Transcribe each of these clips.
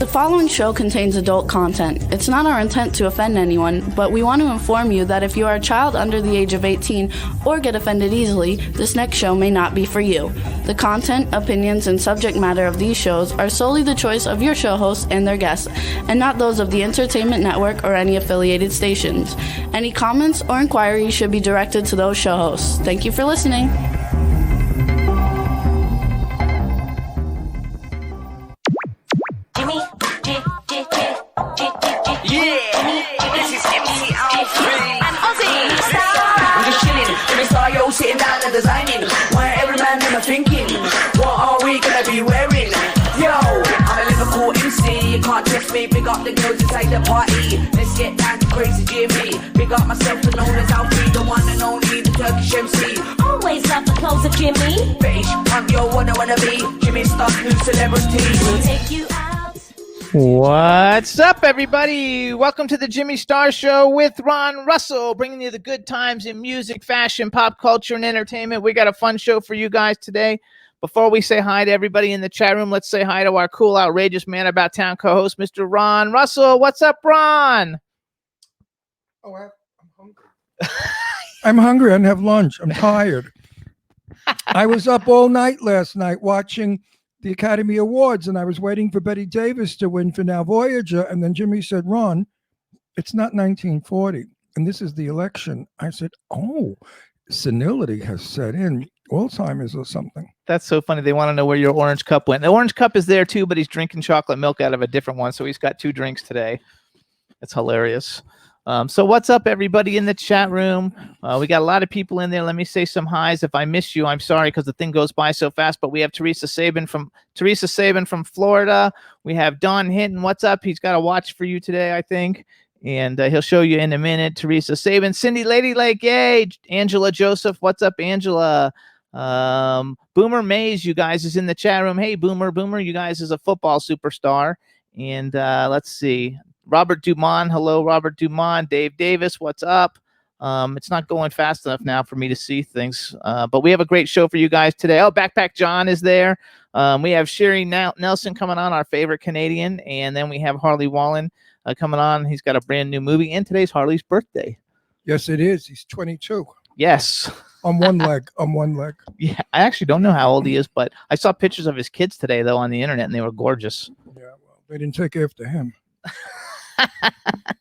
following show contains adult content. It's not our intent to offend anyone, but we want to inform you that if you are a child under the age of 18 or get offended easily, this next show may not be for you. The content, opinions, and subject matter of these shows are solely the choice of your show hosts and their guests, and not those of the Entertainment Network or any affiliated stations. Any comments or inquiries should be directed to those show hosts. Thank you for listening. Sitting down and designing, where every man never thinking, what are we gonna be wearing? Yo, I'm a Liverpool MC, you can't trust me, big up the girls inside the party. Let's get down to crazy Jimmy, big up myself and known as Alfie, the one and only, the Turkish MC. Always love the clothes of Jimmy. Bitch, I'm your wanna be, Jimmy Star, new celebrity. We'll take you out. What's up, everybody? Welcome to the Jimmy Star Show with Ron Russell, bringing you the good times in music, fashion, pop culture, and entertainment. We got a fun show for you guys today. Before we say hi to everybody in the chat room, let's say hi to our cool, outrageous man about town co-host, Mr. Ron Russell. What's up, Ron? Oh, I'm hungry. I'm hungry. I didn't have lunch. I'm tired. I was up all night last night watching the Academy Awards, and I was waiting for Betty Davis to win for Now Voyager, and then Jimmy said, Ron, it's not 1940, and this is the election. I said, oh, senility has set in, Alzheimer's or something. That's so funny. They want to know where your orange cup went. The orange cup is there, too, but he's drinking chocolate milk out of a different one, so he's got two drinks today. It's hilarious. So what's up, everybody in the chat room? We got a lot of people in there. Let me say some highs. If I miss you, I'm sorry because the thing goes by so fast. But we have Teresa Sabin from Florida. We have Don Hinton. What's up? He's got a watch for you today, I think, and he'll show you in a minute. Teresa Sabin, Cindy Lady Lake, yay! Angela Joseph. What's up, Angela? Boomer Mays, you guys, is in the chat room. Hey, Boomer, you guys is a football superstar. And let's see. Robert Dumont, hello, Robert Dumont. Dave Davis, what's up? It's not going fast enough now for me to see things, but we have a great show for you guys today. Oh, Backpack John is there. We have Sherry Nelson coming on, our favorite Canadian, and then we have Harley Wallen coming on. He's got a brand new movie, and today's Harley's birthday. Yes, it is. He's 22. Yes. On one leg. Yeah, I actually don't know how old he is, but I saw pictures of his kids today, though, on the internet, and they were gorgeous. Yeah, well, they didn't take after him.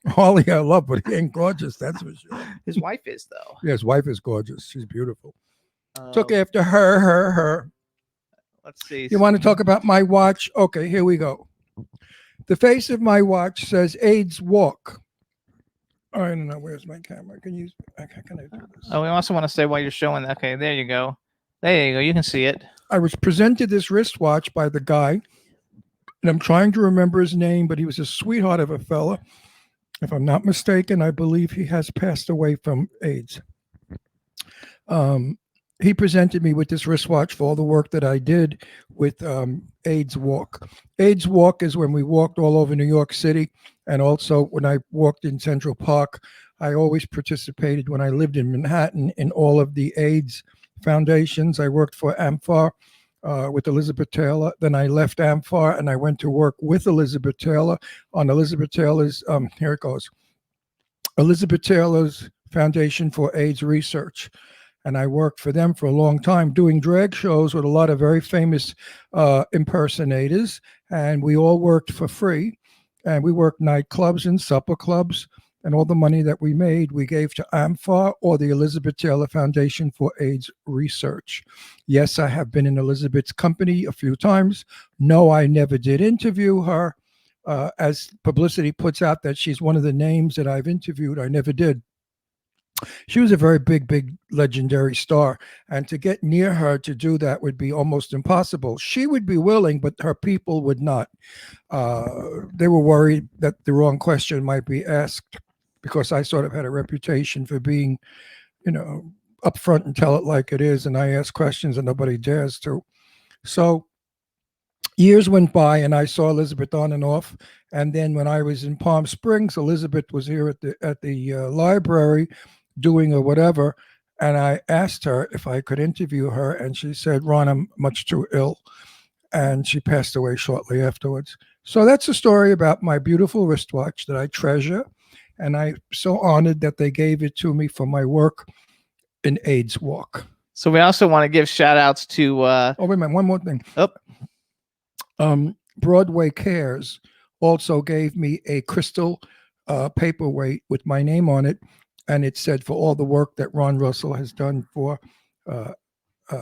Harley, I love, but he ain't gorgeous, that's for sure. His wife is, though. Yeah, his wife is gorgeous. She's beautiful. Took after her. Let's see. You want to talk about my watch? Okay, here we go. The face of my watch says AIDS walk. I don't know. Where's my camera? Can I do this? Oh, we also want to say while you're showing. Okay, there you go. There you go. You can see it. I was presented this wristwatch by the guy, and I'm trying to remember his name, but he was a sweetheart of a fella. If I'm not mistaken, I believe he has passed away from AIDS. He presented me with this wristwatch for all the work that I did with AIDS Walk. AIDS Walk is when we walked all over New York City, and also when I walked in Central Park. I always participated when I lived in Manhattan in all of the AIDS foundations. I worked for AMFAR with Elizabeth Taylor. Then I left AMFAR and I went to work with Elizabeth Taylor on Elizabeth Taylor's, here it goes, Elizabeth Taylor's Foundation for AIDS Research. And I worked for them for a long time doing drag shows with a lot of very famous impersonators. And we all worked for free. And we worked nightclubs and supper clubs. And all the money that we made, we gave to AMFAR or the Elizabeth Taylor Foundation for AIDS Research. Yes, I have been in Elizabeth's company a few times. No, I never did interview her. As publicity puts out that she's one of the names that I've interviewed, I never did. She was a very big legendary star, and to get near her to do that would be almost impossible. She would be willing, but her people would not. They were worried that the wrong question might be asked because I sort of had a reputation for being, upfront and tell it like it is, and I ask questions and nobody dares to. So years went by and I saw Elizabeth on and off. And then when I was in Palm Springs, Elizabeth was here at the library doing or whatever. And I asked her if I could interview her. And she said, Ron, I'm much too ill. And she passed away shortly afterwards. So that's a story about my beautiful wristwatch that I treasure. And I'm so honored that they gave it to me for my work in AIDS Walk. So we also want to give shout outs to Oh, wait a minute. One more thing. Oh. Broadway Cares also gave me a crystal paperweight with my name on it. And it said for all the work that Ron Russell has done for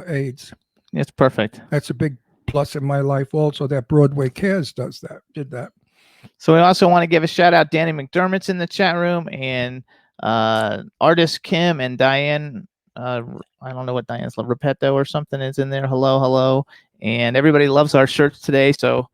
AIDS. It's perfect. That's a big plus in my life also, that Broadway Cares did that. So we also want to give a shout out. Danny McDermott's in the chat room, and artist Kim and Diane. I don't know what Diane's Repetto or something is in there. Hello. And everybody loves our shirts today. So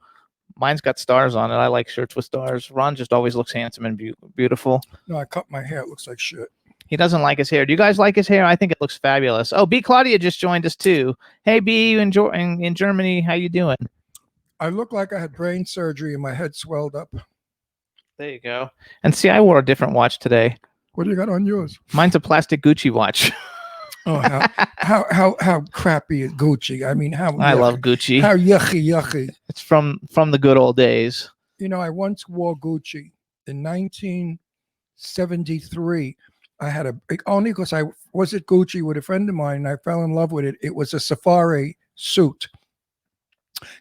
mine's got stars on it. I like shirts with stars. Ron just always looks handsome and beautiful. No, I cut my hair. It looks like shit. He doesn't like his hair. Do you guys like his hair? I think it looks fabulous. Oh, B. Claudia just joined us too. Hey, B, in Germany, how you doing? I look like I had brain surgery and my head swelled up. There you go. And see, I wore a different watch today. What do you got on yours? Mine's a plastic Gucci watch. Oh, how crappy is Gucci? I mean, how I love Gucci. How yucky. It's from the good old days. You know, I once wore Gucci in 1973. I had only because I was at Gucci with a friend of mine and I fell in love with it. It was a safari suit,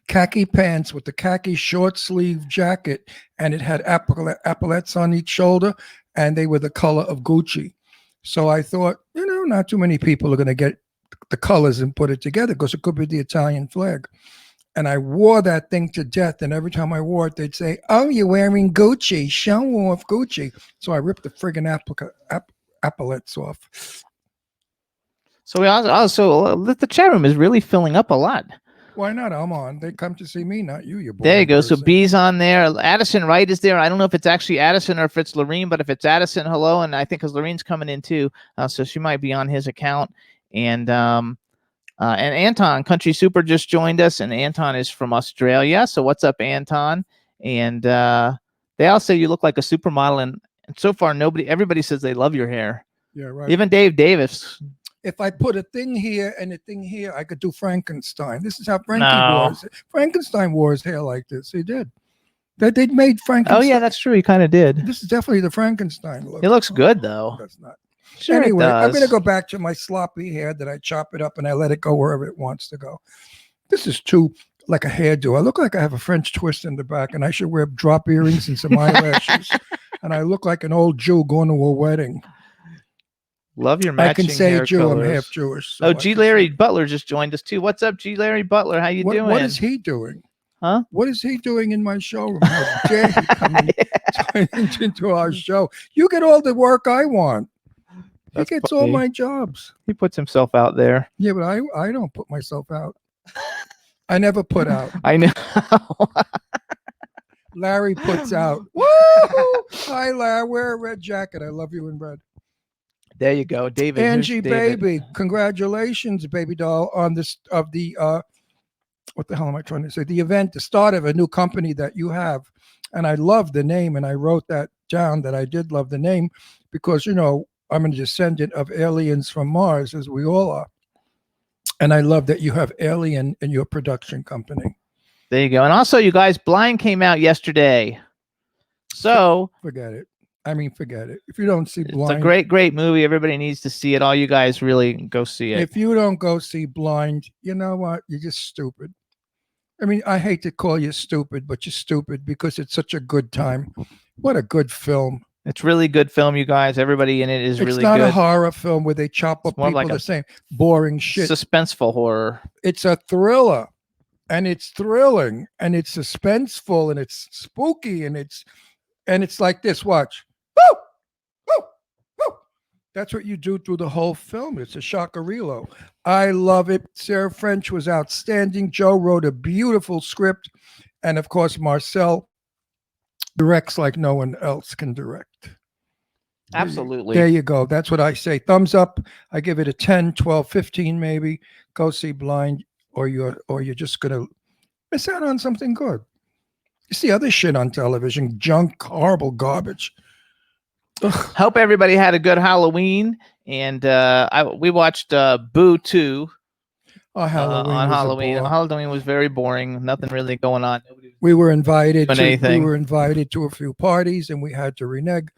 khaki pants with the khaki short sleeve jacket, and it had epaulettes on each shoulder, and they were the color of Gucci. So I thought, not too many people are going to get the colors and put it together because it could be the Italian flag. And I wore that thing to death. And every time I wore it, they'd say, "Oh, you're wearing Gucci. Show off Gucci." So I ripped the friggin' epaulettes off. So we also the chat room is really filling up a lot. Why not? I'm on. They come to see me, not you. You. There you go. So B's on there. Addison Wright is there. I don't know if it's actually Addison or if it's Lorene, but if it's Addison, hello. And I think because Lorene's coming in too, so she might be on his account. And Anton Country Super just joined us, and Anton is from Australia. So what's up, Anton? And they all say you look like a supermodel, and so far everybody says they love your hair. Yeah, right. Even Dave Davis. If I put a thing here and a thing here, I could do Frankenstein. This is how Frankenstein wore his hair like this. He did. They made Frankenstein. Oh yeah, that's true. He kind of did. This is definitely the Frankenstein look. It looks good though. That's not. Sure, anyway, it does. I'm going to go back to my sloppy hair that I chop it up and I let it go wherever it wants to go. This is too like a hairdo. I look like I have a French twist in the back, and I should wear drop earrings and some eyelashes. And I look like an old Jew going to a wedding. Love your matching I can say hair Jew. colors. I'm half Jewish. So G. Larry Butler just joined us too. What's up, G. Larry Butler? How you doing? What is he doing? Huh? What is he doing in my showroom? How dare he come into our show? You get all the work I want. He gets all my jobs. He puts himself out there. Yeah, but I don't put myself out. I never put out. I know. Larry puts out. Woo! Hi, Larry. Wear a red jacket. I love you in red. There you go, David. Angie, David. baby, congratulations, baby doll, on this of the what the hell am I trying to say? The event, the start of a new company that you have, and I love the name, and I wrote that down that I did love the name because I'm a descendant of aliens from Mars, as we all are, and I love that you have Alien in your production company. There you go, and also, you guys, Blind came out yesterday, so forget it. Forget it. If you don't see Blind, it's a great movie. Everybody needs to see it. All you guys really go see it. If you don't go see Blind, you know what? You're just stupid. I hate to call you stupid, but you're stupid because it's such a good time. What a good film. It's really good film, you guys. Everybody in it is really good. It's not a horror film where they chop up people like the same boring shit. Suspenseful horror. It's a thriller, and it's thrilling, and it's suspenseful, and it's spooky, and it's like this. Watch. Woo! Woo! Woo! That's what you do through the whole film. It's a shockerilo. I love it. Sarah French was outstanding. Joe wrote a beautiful script. And of course, Marcel directs like no one else can direct. Absolutely. There you go. That's what I say. Thumbs up. I give it a 10, 12, 15 maybe. Go see Blind, or you're just going to miss out on something good. You see other shit on television, junk, horrible garbage. Ugh. Hope everybody had a good Halloween, and we watched Boo 2 Halloween on Halloween. Halloween was very boring. Nothing really going on. Nobody was We were invited Doing to anything. we were invited to a few parties, and we had to renege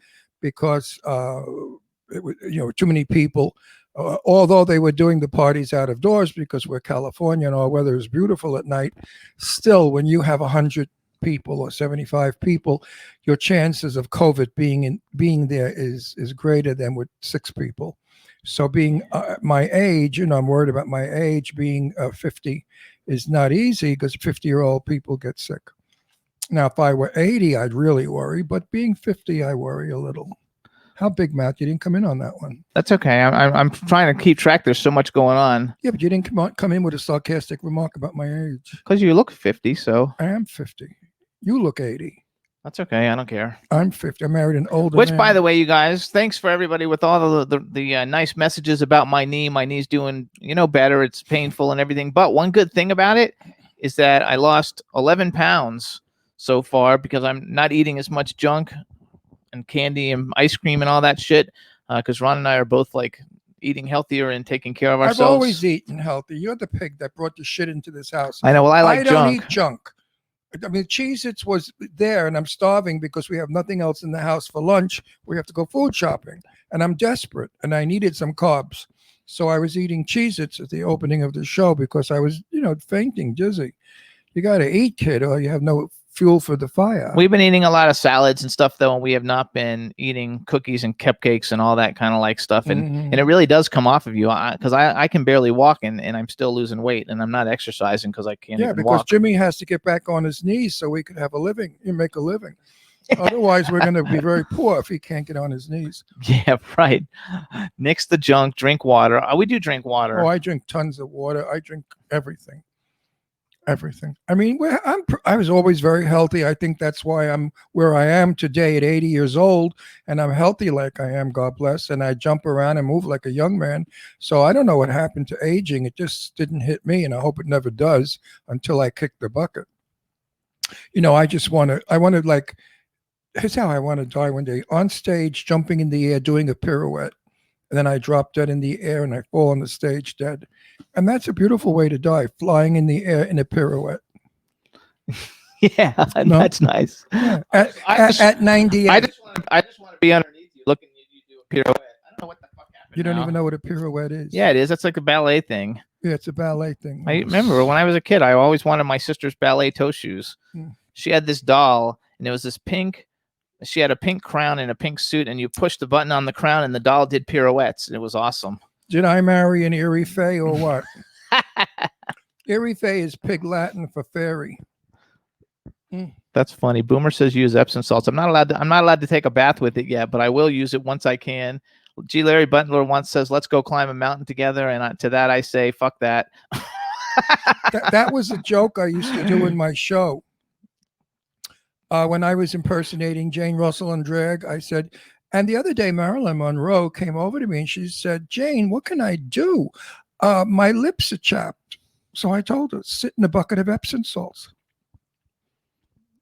because it was, too many people. Although they were doing the parties out of doors because we're California and our weather is beautiful at night, still, when you have 100 people or 75 people, your chances of COVID being there is greater than with 6 people. So being my age, I'm worried about my age. Being 50 is not easy because 50-year-old people get sick. Now, if I were 80, I'd really worry, but being 50, I worry a little. How big, Matt? You didn't come in on that one. That's okay. I'm trying to keep track. There's so much going on. Yeah, but you didn't come in with a sarcastic remark about my age. Because you look 50, so. I am 50. You look 80. That's okay. I don't care. I'm 50. I married an older Which, man. by the way, you guys, thanks for everybody with all the nice messages about my knee. My knee's doing, better. It's painful and everything. But one good thing about it is that I lost 11 pounds so far because I'm not eating as much junk and candy and ice cream and all that shit. Because Ron and I are both like eating healthier and taking care of ourselves. I've always eaten healthy. You're the pig that brought the shit into this house. I know. Well, I like don't junk. eat junk. I mean, Cheez-Its was there, and I'm starving because we have nothing else in the house for lunch. We have to go food shopping, and I'm desperate, and I needed some carbs. So I was eating Cheez-Its at the opening of the show because I was, fainting, dizzy. You got to eat, kid, or you have no fuel for the fire. We've been eating a lot of salads and stuff, though, and we have not been eating cookies and cupcakes and all that kind of like stuff. And and it really does come off of you because I can barely walk and I'm still losing weight and I'm not exercising because I can't even because walk. Jimmy has to get back on his knees so we could have a living. You make a living. Otherwise, we're going to be very poor if he can't get on his knees. Yeah, right. Nix the junk, drink water. We do drink water. Oh, I drink tons of water. I drink everything. Everything. I mean, I was always very healthy. I think that's why I'm where I am today at 80 years old, and I'm healthy like I am, God bless, and I jump around and move like a young man. So I don't know what happened to aging. It just didn't hit me, and I hope it never does until I kick the bucket. Here's how I want to die one day. On stage, jumping in the air, doing a pirouette. And then I drop dead in the air and I fall on the stage dead. And that's a beautiful way to die, flying in the air in a pirouette. Yeah, No? that's nice. Yeah. At 98. I just want to be underneath you, looking at you do a pirouette. I don't know what the fuck happened. You don't now. even know what a pirouette is. Yeah, it is. That's like a ballet thing. Yeah, it's a ballet thing. I remember when I was a kid, I always wanted my sister's ballet toe shoes. She had this doll, and it was this pink. She had a pink crown and a pink suit, and you pushed the button on the crown, and the doll did pirouettes. And it was awesome. Did I marry an Erie Fay or what? Erie Fay is Pig Latin for fairy. That's funny. Boomer says use Epsom salts. I'm not allowed to take a bath with it yet, but I will use it once I can. G. Larry Butler once says, "Let's go climb a mountain together," and to that I say, "Fuck that." that was a joke I used to do in my show. When I was impersonating Jane Russell on drag, I said, and the other day Marilyn Monroe came over to me and she said, "Jane, what can I do? My lips are chapped." So I told her, sit in a bucket of Epsom salts.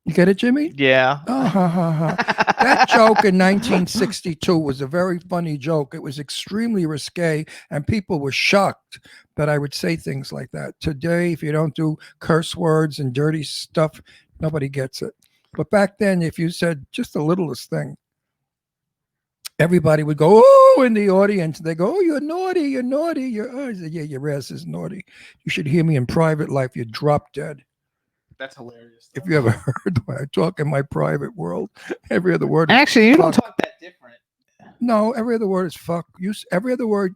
You get it, Jimmy? Yeah. That joke in 1962 was a very funny joke. It was extremely risque, and people were shocked that I would say things like that. Today, if you don't do curse words and dirty stuff, nobody gets it. But back then, if you said just the littlest thing, everybody would go, "Oh," in the audience. They go, "Oh, you're naughty, you're naughty." I said, "Yeah, your ass is naughty. You should hear me in private life. You'd drop dead." That's hilarious. If you ever heard the way I talk in my private world, every other word. Actually, you don't talk that different. No, every other word is fuck. Every other word.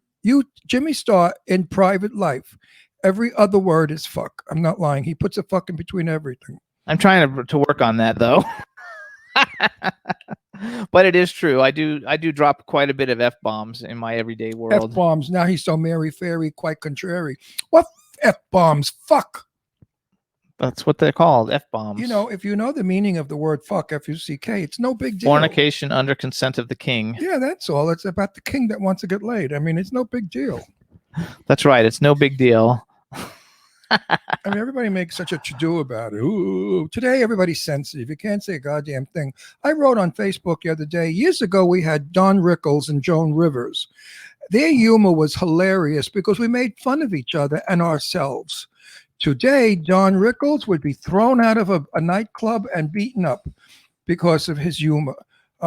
Jimmy Starr, in private life, every other word is fuck. I'm not lying. He puts a fuck in between everything. I'm trying to work on that though. But it is true. I do drop quite a bit of F-bombs in my everyday world. F-bombs. Now he's so Mary Fairy, quite contrary. What F-bombs? Fuck. That's what they're called, F-bombs. If you know the meaning of the word fuck, F-U-C-K, it's no big deal. Fornication under consent of the king. Yeah, that's all. It's about the king that wants to get laid. I mean, it's no big deal. That's right. It's no big deal. I mean, everybody makes such a to-do about it. Ooh, today, everybody's sensitive. You can't say a goddamn thing. I wrote on Facebook the other day, years ago, we had Don Rickles and Joan Rivers. Their humor was hilarious because we made fun of each other and ourselves. Today, Don Rickles would be thrown out of a nightclub and beaten up because of his humor.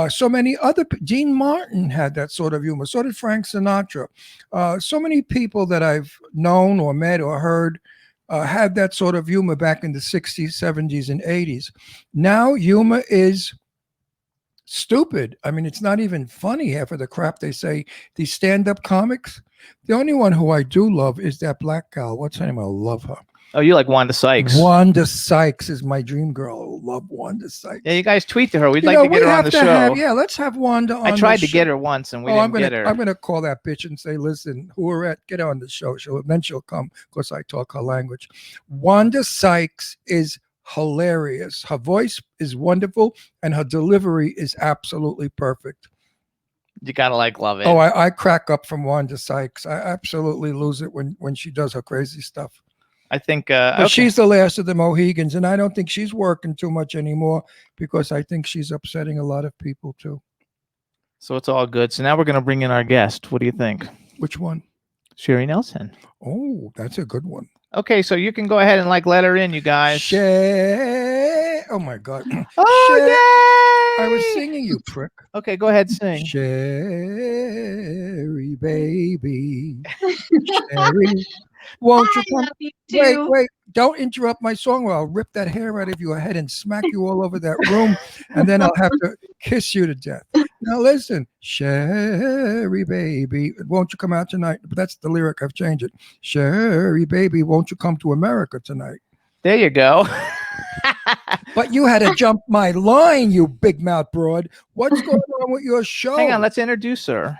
So many other, Dean Martin had that sort of humor. So did Frank Sinatra. So many people that I've known or met or heard had that sort of humor back in the 60s, 70s, and 80s. Now humor is stupid. I mean, it's not even funny half of the crap they say. These stand-up comics. The only one who I do love is that black gal. What's her name? I love her. Oh, you like Wanda Sykes? Wanda Sykes is my dream girl. I love Wanda Sykes. Yeah, you guys tweet to her. We'd like to get her on the show. Let's have Wanda on. I tried to get her once and we didn't get her. I'm gonna call that bitch and say, listen, get her on the show. Then she'll come because I talk her language. Wanda Sykes is hilarious. Her voice is wonderful and her delivery is absolutely perfect. You gotta love it. Oh, I crack up from Wanda Sykes. I absolutely lose it when she does her crazy stuff. I think but she's the last of the Mohegans, and I don't think she's working too much anymore because I think she's upsetting a lot of people too. So it's all good. So now we're gonna bring in our guest. What do you think? Which one? Sherry Nelson. Oh, that's a good one. Okay, so you can go ahead and let her in, you guys. Oh my God. Oh, I was singing, you prick. Okay, go ahead, sing. Sherry, baby. Sherry. Won't you come? Wait, don't interrupt my song or I'll rip that hair out of your head and smack you all over that room and then I'll have to kiss you to death. Now listen, Sherry baby, won't you come out tonight? But that's the lyric, I've changed it. Sherry baby, won't you come to America tonight? There you go. But you had to jump my line, you big mouth broad. What's going on with your show? Hang on, let's introduce her.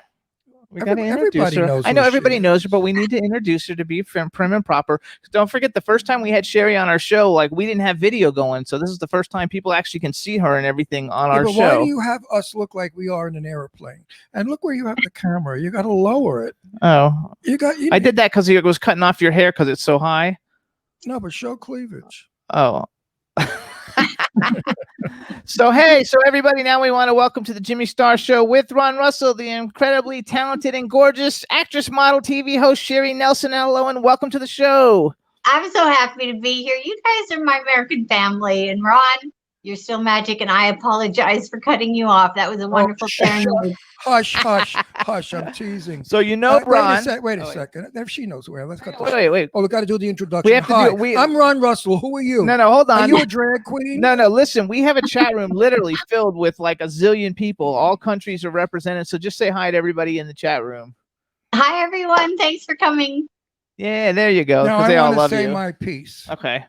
We got to introduce her. Knows I know everybody knows her, but we need to introduce her to be prim and proper. Don't forget, the first time we had Sherry on our show, we didn't have video going, so this is the first time people actually can see her and everything on our show. Why do you have us look like we are in an airplane? And look where you have the camera. You got to lower it. Oh, I did that because it was cutting off your hair because it's so high. No, but show cleavage. Oh. So everybody, now we want to welcome to the Jimmy Star Show with Ron Russell, the incredibly talented and gorgeous actress, model, TV host Sherry Nelson. Hello and welcome to the show. I'm so happy to be here. You guys are my American family, and Ron, you're still magic, and I apologize for cutting you off. That was a wonderful ceremony. Hush, I'm teasing. So Ron. Wait a second. She knows where. Let's cut. Wait. Oh, we got to do the introduction. We have to I'm Ron Russell. Who are you? No, hold on. Are you a drag queen? No. Listen, we have a chat room literally filled with a zillion people. All countries are represented. So just say hi to everybody in the chat room. Hi, everyone. Thanks for coming. Yeah, there you go. Now they I all want love to say you. my piece. Okay.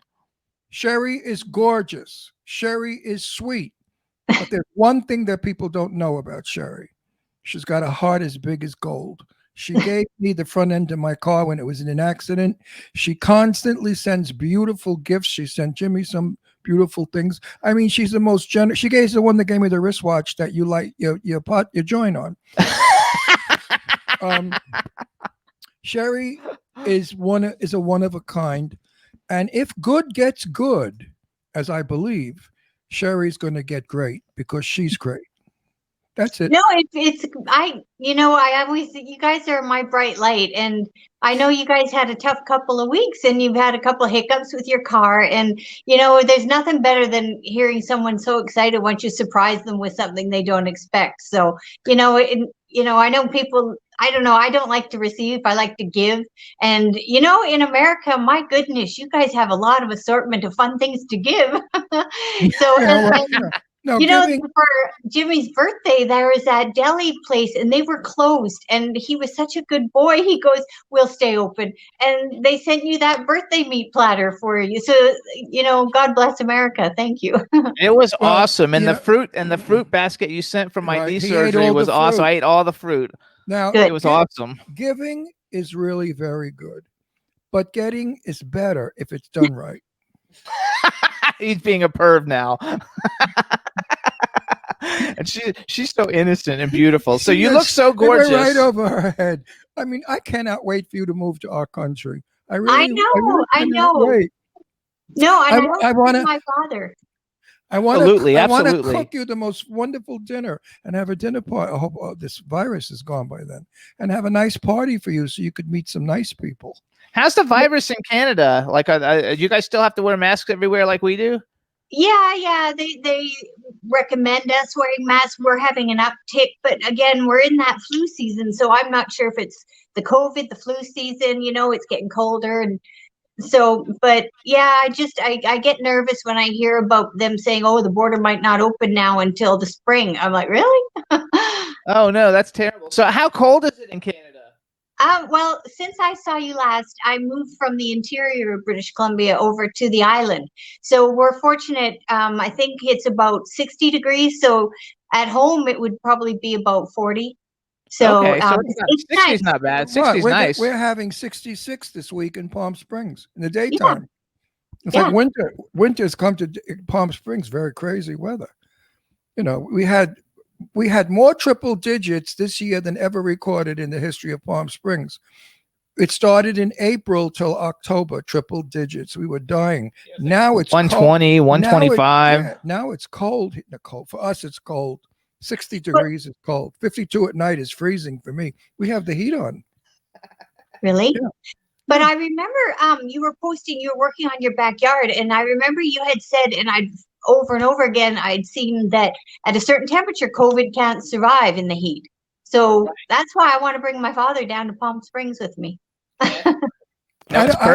Sherry is gorgeous. Sherry is sweet. But there's one thing that people don't know about Sherry. She's got a heart as big as gold. She gave me the front end of my car when it was in an accident. She constantly sends beautiful gifts. She sent Jimmy some beautiful things. I mean, she's the most generous. She gave the one that gave me the wristwatch that you like your joint on. Sherry is a one of a kind. And if good gets good, as I believe, Sherry's going to get great because she's great. That's it. No, I always, you guys are my bright light, and I know you guys had a tough couple of weeks and you've had a couple of hiccups with your car, and there's nothing better than hearing someone so excited once you surprise them with something they don't expect. So, I know people, I don't know, I don't like to receive, I like to give. And, in America, my goodness, you guys have a lot of assortment of fun things to give. For Jimmy's birthday, there was that deli place and they were closed, and he was such a good boy. He goes, "We'll stay open." And they sent you that birthday meat platter for you. So, God bless America. Thank you. It was awesome. And the fruit basket you sent from my knee surgery was awesome. I ate all the fruit. Now, it was awesome. Giving is really very good, but getting is better if it's done right. He's being a perv now. And she's so innocent and beautiful. So you look so gorgeous. Right over her head. I mean, I cannot wait for you to move to our country. I know. Wait. No, I want my father. I want to cook you the most wonderful dinner and have a dinner party. I hope this virus is gone by then, and have a nice party for you so you could meet some nice people. How's the virus in Canada? Like, do you guys still have to wear masks everywhere like we do? Yeah. They recommend us wearing masks. We're having an uptick, but again, we're in that flu season, so I'm not sure if it's the COVID, the flu season. It's getting colder, and so. But yeah, I get nervous when I hear about them saying, "Oh, the border might not open now until the spring." I'm like, really? Oh no, that's terrible. So how cold is it in Canada? Well, since I saw you last, I moved from the interior of British Columbia over to the island. So we're fortunate. I think it's about 60 degrees. So at home, it would probably be about 40. So, Okay, so it's 60's nice. not bad. What? 60's nice. We're having 66 this week in Palm Springs in the daytime. It's Yeah. like winter. Winter's come to Palm Springs. Very crazy weather. We had more triple digits this year than ever recorded in the history of Palm Springs. It started in April till October, triple digits. We were dying. Now it's 120, cold. 125. Now it's cold. Cold. For us, it's cold. 60 degrees is cold. 52 at night is freezing for me. We have the heat on. Really? Yeah. But I remember you were working on your backyard, and I remember you had said, and over and over again, I'd seen that at a certain temperature, COVID can't survive in the heat. So that's why I want to bring my father down to Palm Springs with me. I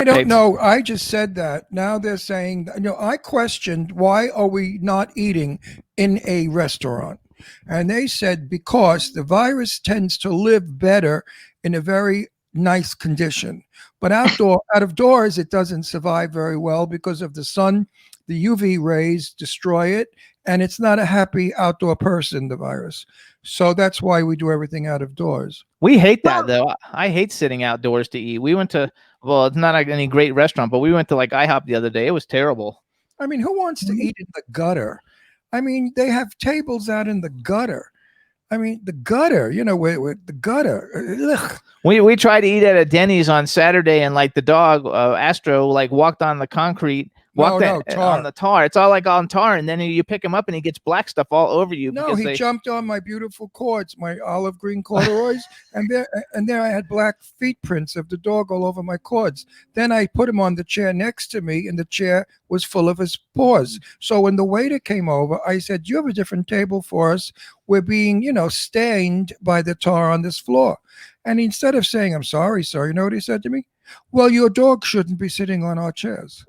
don't know. I just said that. Now they're saying, I questioned why are we not eating in a restaurant? And they said because the virus tends to live better in a very nice condition. But out of doors, it doesn't survive very well because of the sun. The UV rays destroy it, and it's not a happy outdoor person, the virus. So that's why we do everything out of doors. We hate that, though. I hate sitting outdoors to eat. We went to, well, it's not any great restaurant, but we went to like IHOP the other day. It was terrible. I mean, who wants to eat in the gutter? I mean, they have tables out in the gutter. I mean, the gutter, where the gutter. Ugh. We tried to eat at a Denny's on Saturday, and like the dog, Astro, like walked on the concrete. Tar. On the tar. It's all like on tar, and then you pick him up and he gets black stuff all over you. No, he jumped on my beautiful cords, my olive green corduroys, and there I had black feet prints of the dog all over my cords. Then I put him on the chair next to me, and the chair was full of his paws. So when the waiter came over, I said, "Do you have a different table for us? We're being, stained by the tar on this floor." And instead of saying, "I'm sorry, sir," you know what he said to me? "Well, your dog shouldn't be sitting on our chairs."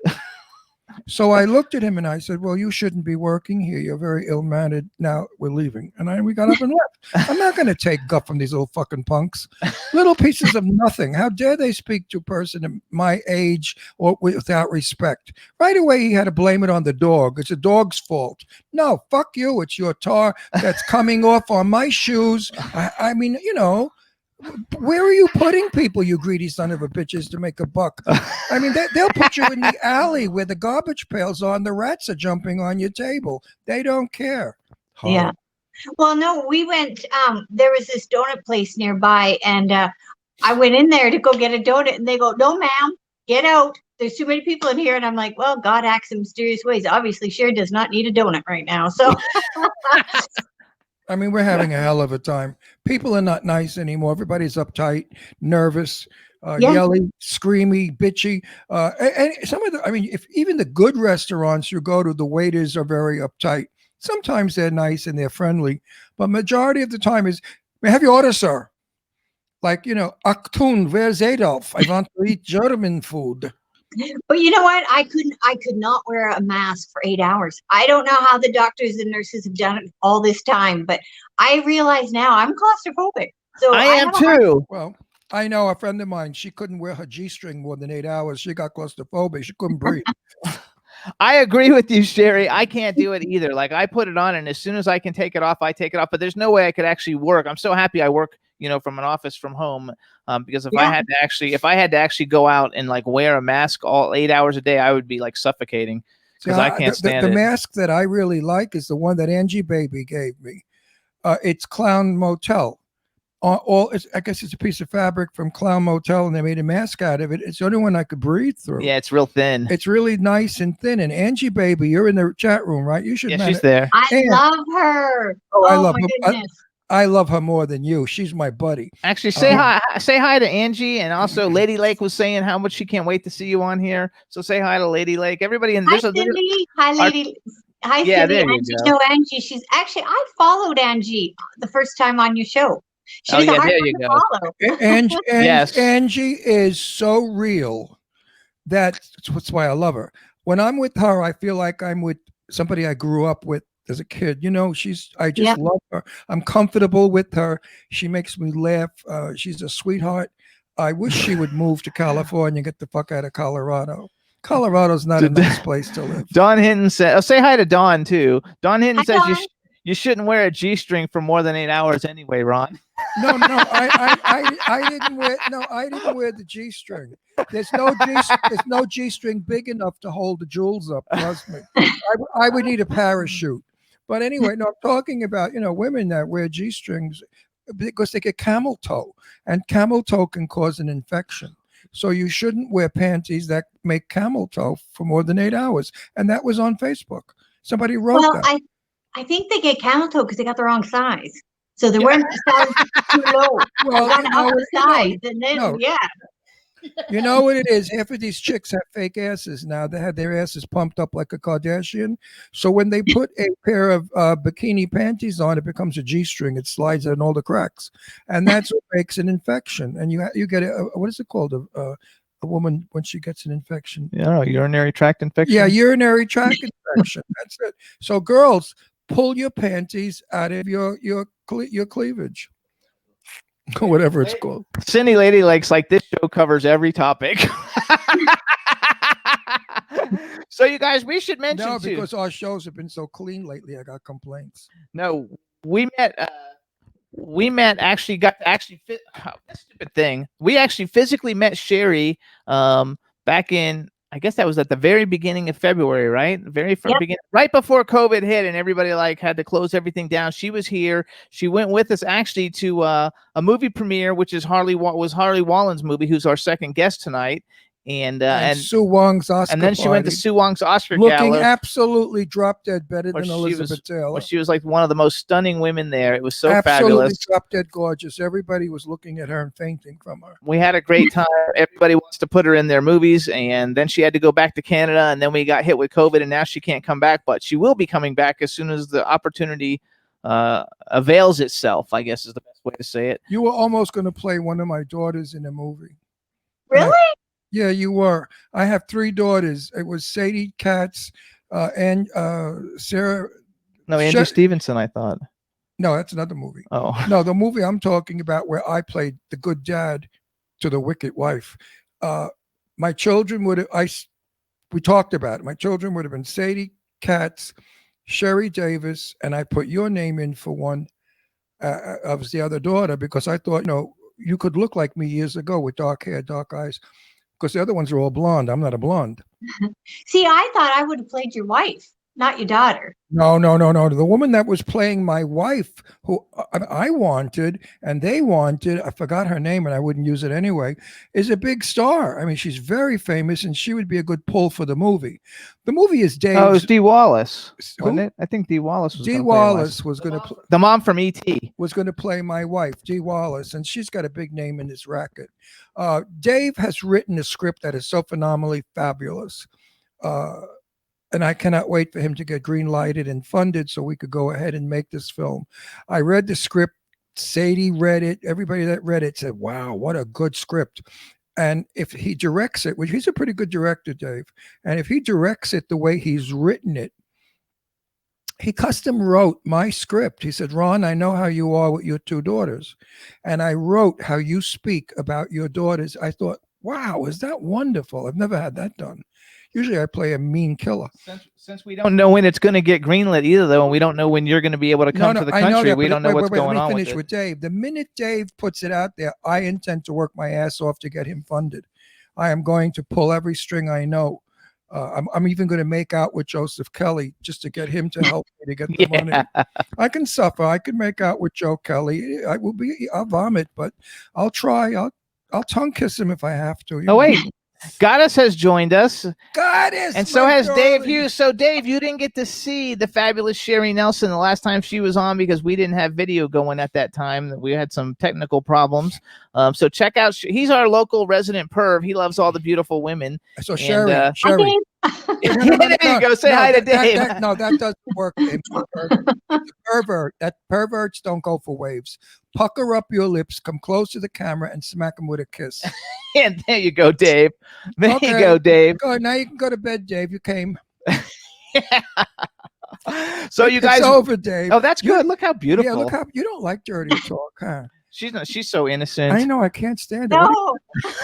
So I looked at him and I said, "Well, you shouldn't be working here. You're very ill-mannered. Now we're leaving." And we got up and left. I'm not going to take guff from these little fucking punks. Little pieces of nothing. How dare they speak to a person of my age or without respect? Right away, he had to blame it on the dog. It's a dog's fault. No, fuck you. It's your tar that's coming off on my shoes. I mean, where are you putting people, you greedy son of a bitches, to make a buck? I mean, they'll put you in the alley where the garbage pails are and the rats are jumping on your table. They don't care. Yeah. Well, no, we went, there was this donut place nearby, and I went in there to go get a donut, and they go, "No, ma'am, get out. There's too many people in here." And I'm like, well, God acts in mysterious ways. Obviously, Cher does not need a donut right now. So... I mean, we're having a hell of a time. People are not nice anymore. Everybody's uptight, nervous, yelling, screamy, bitchy. And some of if even the good restaurants you go to, the waiters are very uptight. Sometimes they're nice and they're friendly, but majority of the time is, "May I have your order, sir?" Like, Achtung, where's Adolf? I want to eat German food. But you know what? I could not wear a mask for 8 hours. I don't know how the doctors and nurses have done it all this time, but I realize now I'm claustrophobic. So I am too. Well, I know a friend of mine, she couldn't wear her G-string more than 8 hours. She got claustrophobic. She couldn't breathe. I agree with you, Sherry. I can't do it either. Like, I put it on, and as soon as I can take it off, I take it off. But there's no way I could actually work. I'm so happy I work, from an office from home, because if I had to actually go out and like wear a mask all 8 hours a day, I would be like suffocating because I can't stand it. The mask that I really like is the one that Angie Baby gave me. It's Clown Motel. I guess it's a piece of fabric from Clown Motel, and they made a mask out of it. It's the only one I could breathe through. Yeah, it's real thin. It's really nice and thin. And Angie Baby, you're in the chat room, right? You should. Yeah, she's there. I love her. I love my her. goodness. I love her more than you. She's my buddy. Actually, say hi to Angie, and also Lady Lake was saying how much she can't wait to see you on here. So say hi to Lady Lake. Everybody in Hi, this. Cindy. Hi, lady. Hi, Yeah, Cindy. there you And you go. know Angie. She's actually, I followed Angie the first time on your show. She Oh, was a yeah, hard there one you to go. follow. Yes. Angie is so real. That's why I love her. When I'm with her, I feel like I'm with somebody I grew up with as a kid. You know, I just love her. I'm comfortable with her. She makes me laugh. She's a sweetheart. I wish she would move to California and get the fuck out of Colorado. Colorado's not a nice place to live. Don Hinton said, say hi to Don too. Don Hinton says Dawn. you shouldn't wear a G-string for more than 8 hours anyway, Ron. No, I didn't wear the G-string. There's no G-string big enough to hold the jewels up. Trust me. I would need a parachute. But anyway, no, I'm talking about, women that wear G-strings because they get camel toe, and camel toe can cause an infection. So you shouldn't wear panties that make camel toe for more than 8 hours. And that was on Facebook. Somebody wrote that. I think they get camel toe because they got the wrong size. So they weren't the size too low. Well, they got up the size, and then You know what it is? Half of these chicks have fake asses now. They have their asses pumped up like a Kardashian. So when they put a pair of bikini panties on, it becomes a G-string. It slides in all the cracks, and that's what makes an infection. And you get what is it called? A woman when she gets an infection. Yeah, urinary tract infection. Yeah, urinary tract infection. That's it. So girls, pull your panties out of your cleavage. Or whatever it's called. Cindy Lady Lake's like, this show covers every topic. So you guys, we should mention no, too. because our shows have been so clean lately. I got complaints. No, we met actually this stupid thing. We actually physically met Sherry back in, I guess that was at the very beginning of February, right? Beginning, right before COVID hit and everybody had to close everything down. She was here. She went with us actually to a movie premiere, which is Harley Wallen's movie, who's our second guest tonight. And Sue Wong's Oscar and then she went to Sue Wong's Oscar looking gala, absolutely drop dead better than Elizabeth Taylor. She was like one of the most stunning women there. It was so absolutely fabulous. Drop dead gorgeous. Everybody was looking at her and fainting from her. We had a great time. Everybody wants to put her in their movies, and then she had to go back to Canada, and then we got hit with COVID, and now she can't come back, but she will be coming back as soon as the opportunity avails itself, I guess is the best way to say it. You were almost going to play one of my daughters in a movie. Really? Yeah, you were. I have 3 daughters. It was Sadie Katz and Sarah. No, Andrew Stevenson, I thought. No, that's another movie. Oh. No, the movie I'm talking about where I played the good dad to the wicked wife. My children we talked about it. My children would have been Sadie Katz, Sherry Davis, and I put your name in for one of the other daughter because I thought, you could look like me years ago with dark hair, dark eyes. Because the other ones are all blonde. I'm not a blonde. See, I thought I would have played your wife, not your daughter. No. The woman that was playing my wife, who I wanted and they wanted, I forgot her name and I wouldn't use it anyway, is a big star. I mean, she's very famous and she would be a good pull for the movie. The movie is Dave's. Oh, it was Dee Wallace, wasn't it? I think Dee Wallace was Dee Wallace was going to play. The mom from E.T. was going to play my wife, Dee Wallace, and she's got a big name in this racket. Dave has written a script that is so phenomenally fabulous. And I cannot wait for him to get green lighted and funded so we could go ahead and make this film. I read the script. Sadie read it. Everybody that read it said, wow, what a good script. And if he directs it, which he's a pretty good director, Dave, and if he directs it the way he's written it, he custom wrote my script. He said, Ron, I know how you are with your 2 daughters. And I wrote how you speak about your daughters. I thought, wow, is that wonderful? I've never had that done. Usually I play a mean killer. Since we don't know when it's going to get greenlit either, though, and we don't know when you're going to be able to come to the country, we don't know what's going on with it. Let me finish with Dave. The minute Dave puts it out there, I intend to work my ass off to get him funded. I am going to pull every string I know. I'm even going to make out with Joseph Kelly just to get him to help me to get the money. I can suffer. I can make out with Joe Kelly. I'll vomit, but I'll try. I'll tongue kiss him if I have to. Wait. Goddess has joined us. Goddess. And so my has Dave darling. Hughes. So, Dave, you didn't get to see the fabulous Sherry Nelson the last time she was on because we didn't have video going at that time. We had some technical problems. So check out. He's our local resident perv. He loves all the beautiful women. So Sherry, And, Sherry. There you go. Say hi to Dave. No, that doesn't work. Dave. Pervert. That perverts don't go for waves. Pucker up your lips, come close to the camera, and smack him with a kiss. And there you go, Dave. There you Okay. go, Dave. Go, now you can go to bed, Dave. You came. So you guys. It's over, Dave. Oh, that's good. Look how beautiful. Yeah, look how you don't like dirty talk, huh? She's so innocent. I know. I can't stand it. No.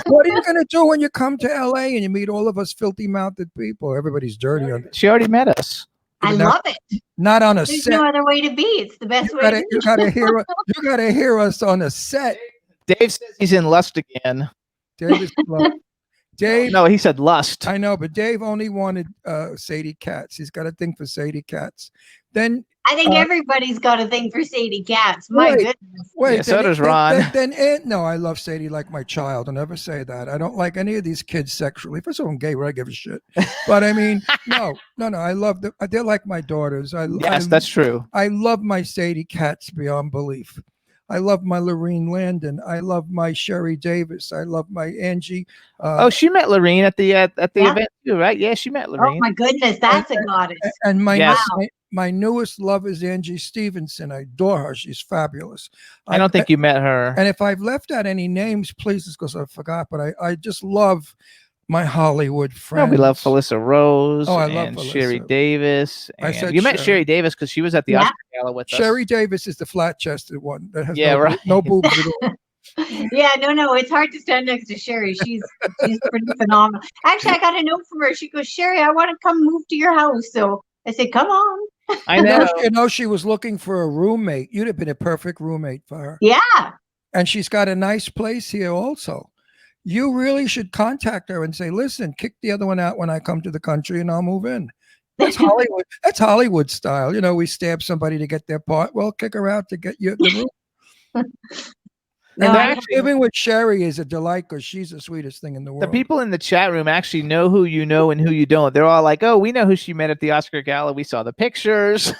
What are you going to do when you come to LA and you meet all of us filthy-mouthed people? Everybody's dirty. She already met us. I love it. Not on a There's set. no other way to be. It's the best You way gotta, to you gotta hear. You gotta hear us on a set. Dave says he's in lust again. Dave is Dave. No, he said lust. I know, but Dave only wanted Sadie Katz. He's got a thing for Sadie Katz. Then I think everybody's got a thing for Sadie Katz. My Wait. goodness. wait, Yeah, so does Ron. No, I love Sadie like my child. I'll never say that. I don't like any of these kids sexually. First of all, I'm gay, where I give a shit. But I mean, no. I love them. They're like my daughters. Yes, that's true. I love my Sadie Katz beyond belief. I love my Lorene Landon. I love my Sherry Davis. I love my Angie. She met Lorene at the Yeah. event too, right? Yeah, she met Oh Lorene. my goodness, that's a goddess. And my Yes. my newest love is Angie Stevenson. I adore her. She's fabulous. I don't think you met her. And if I've left out any names, please, it's because I forgot. But I just love my Hollywood No, friends. we love Felissa Rose Oh, I love and Felissa. Sherry Davis. I And said you met Sherry. Sherry Davis because she was at the Yeah. Oscar gala with us. Sherry Davis is the flat-chested one that has Yeah, right. no boobs at all. Yeah, no, it's hard to stand next to Sherry. She's pretty phenomenal. Actually, I got a note from her. She goes, Sherry, I want to come move to your house. So I said, come on. I know. You know, she was looking for a roommate. You'd have been a perfect roommate for her. Yeah. And she's got a nice place here also. You really should contact her and say, listen, kick the other one out when I come to the country and I'll move in. That's Hollywood. That's Hollywood style. You know, we stab somebody to get their part. Well, kick her out to get you the room. No, And I actually, living with Sherry is a delight because she's the sweetest thing in the world. The people in the chat room actually know who you know and who you don't. They're all like, "Oh, we know who she met at the Oscar gala. We saw the pictures.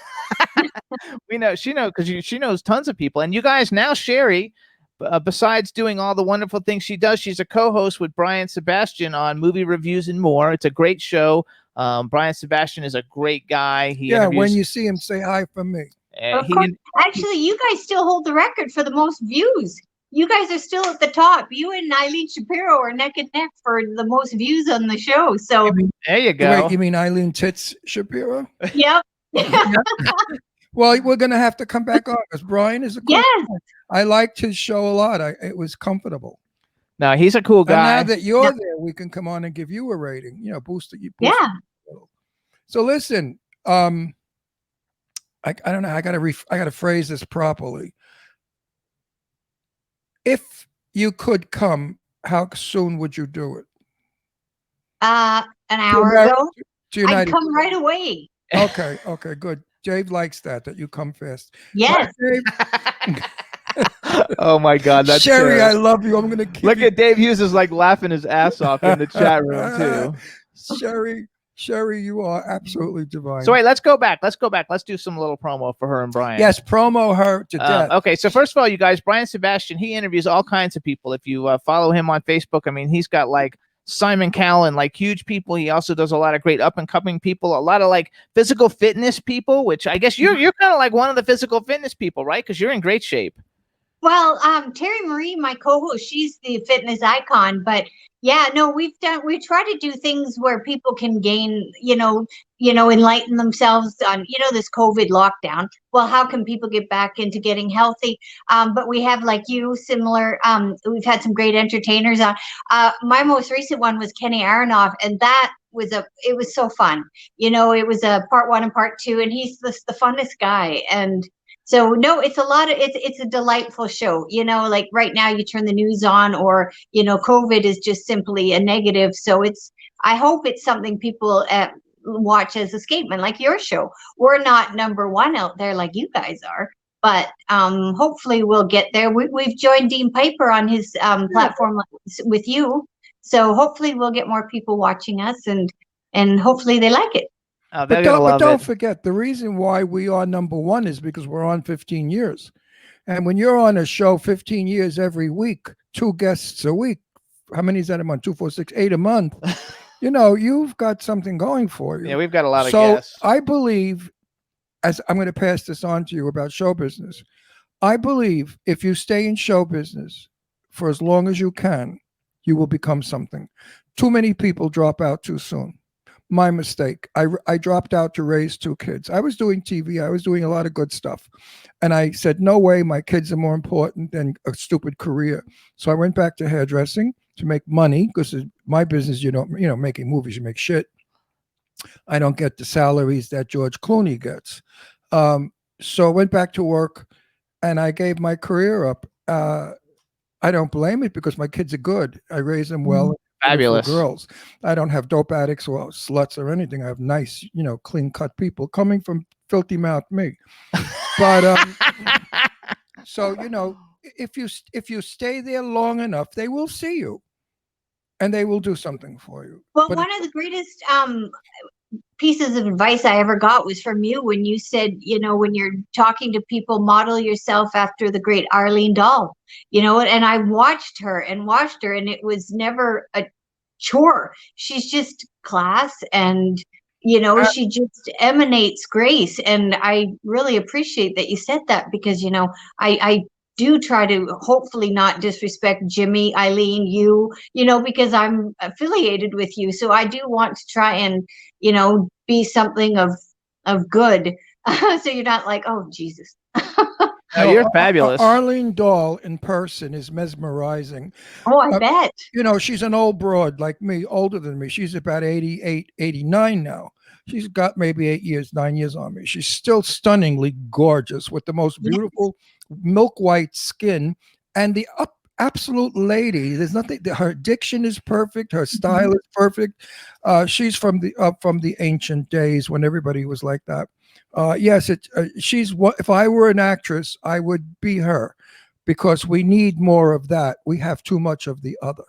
We know she knows because she knows tons of people." And you guys now, Sherry, besides doing all the wonderful things she does, she's a co-host with Brian Sebastian on Movie Reviews and More. It's a great show. Brian Sebastian is a great guy. He yeah, interviews- when you see him, say hi from me. Of course. Actually, you guys still hold the record for the most views. You guys are still at the top. You and Eileen Shapiro are neck and neck for the most views on the show. So, There you go. Wait, you mean Eileen Tits Shapiro? yep. Well, we're going to have to come back on because Brian is a cool Yes. guy. I liked his show a lot. It was comfortable. No, he's a cool And guy. now that you're Yep. there, we can come on and give you a rating. You know, boost it. Yeah. So listen, I don't know. I gotta phrase this properly. If you could come, how soon would you do it? An hour America- ago, To I'd United. come right away. Okay, good. Dave likes that you come fast. Yes. Dave, Oh my God, that's Sherry, terrible. I love you. I'm gonna keep Look you. at Dave Hughes is like laughing his ass off in the chat room too. Sherry, you are absolutely divine. So wait, let's go back. Let's do some little promo for her and Brian. Yes, promo her to death. Okay, so first of all, you guys, Brian Sebastian, he interviews all kinds of people. If you follow him on Facebook, I mean, he's got like Simon Cowell, like huge people. He also does a lot of great up and coming people, a lot of like physical fitness people, which I guess you're kind of like one of the physical fitness people, right? Because you're in great shape. Well, Terry Marie, my co-host, she's the fitness icon, but yeah, no, we try to do things where people can gain, enlighten themselves on, this COVID lockdown. Well, how can people get back into getting healthy? But we have like you, similar, we've had some great entertainers on. My most recent one was Kenny Aronoff, and that was it was so fun. It was a part 1 and part 2, and he's the funnest guy. And so no, it's a delightful show. Like right now you turn the news on or, COVID is just simply a negative. So I hope it's something people watch as escapement, like your show. We're not number 1 out there like you guys are, but hopefully we'll get there. We've joined Dean Piper on his platform with you. So hopefully we'll get more people watching us, and hopefully they like it. Oh, But they're gonna love don't it. forget, the reason why we are number one is because we're on 15 years. And when you're on a show 15 years every week, 2 guests a week, how many is that a month? 2, 4, 6, 8 a month. You've got something going for you. Yeah, we've got a lot of So guests. I believe, as I'm going to pass this on to you about show business, I believe if you stay in show business for as long as you can, you will become something. Too many people drop out too soon. My mistake. I dropped out to raise 2 kids. I was doing TV. I was doing a lot of good stuff. And I said, no way, my kids are more important than a stupid career. So I went back to hairdressing to make money, because my business, making movies, you make shit. I don't get the salaries that George Clooney gets. So I went back to work and I gave my career up. I don't blame it, because my kids are good. I raise them well. Fabulous girls. I don't have dope addicts or sluts or anything. I have nice, clean cut people coming from filthy mouth me. But so if you stay there long enough, they will see you, and they will do something for you. Well, But one of the greatest pieces of advice I ever got was from you, when you said, when you're talking to people, model yourself after the great Arlene Dahl, and I watched her, and it was never a chore. She's just class, and she just emanates grace. And I really appreciate that you said that, because I do try to hopefully not disrespect Jimmy, Eileen, because I'm affiliated with you. So I do want to try and, be something of good. So you're not like, oh, Jesus. No, you're fabulous. Arlene Dahl in person is mesmerizing. Oh, I bet. She's an old broad like me, older than me. She's about 88, 89 now. She's got maybe 9 years on me. She's still stunningly gorgeous, with the most beautiful milk white skin, and the absolute lady. There's nothing. Her diction is perfect. Her style is perfect. She's from the ancient days when everybody was like that. Yes, she's what. If I were an actress, I would be her, because we need more of that. We have too much of the other.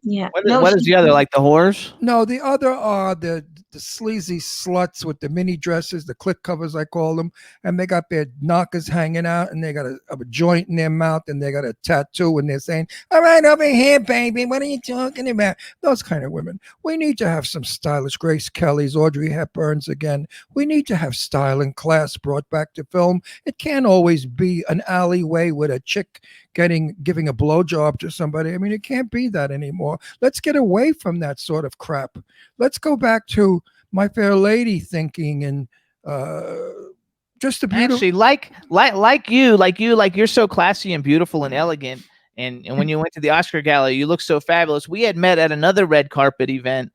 Yeah. What is the other, like the whores? No, the other are the sleazy sluts with the mini dresses, the clip covers, I call them, and they got their knockers hanging out, and they got a joint in their mouth, and they got a tattoo, and they're saying, "All right, over here, baby, what are you talking about?" Those kind of women. We need to have some stylish Grace Kellys, Audrey Hepburns again. We need to have style and class brought back to film. It can't always be an alleyway with a chick giving a blowjob to somebody. I mean, it can't be that anymore. Let's get away from that sort of crap. Let's go back to My Fair Lady thinking, and just a beautiful. Actually, like you're so classy and beautiful and elegant. And when you went to the Oscar Gala, you look so fabulous. We had met at another red carpet event.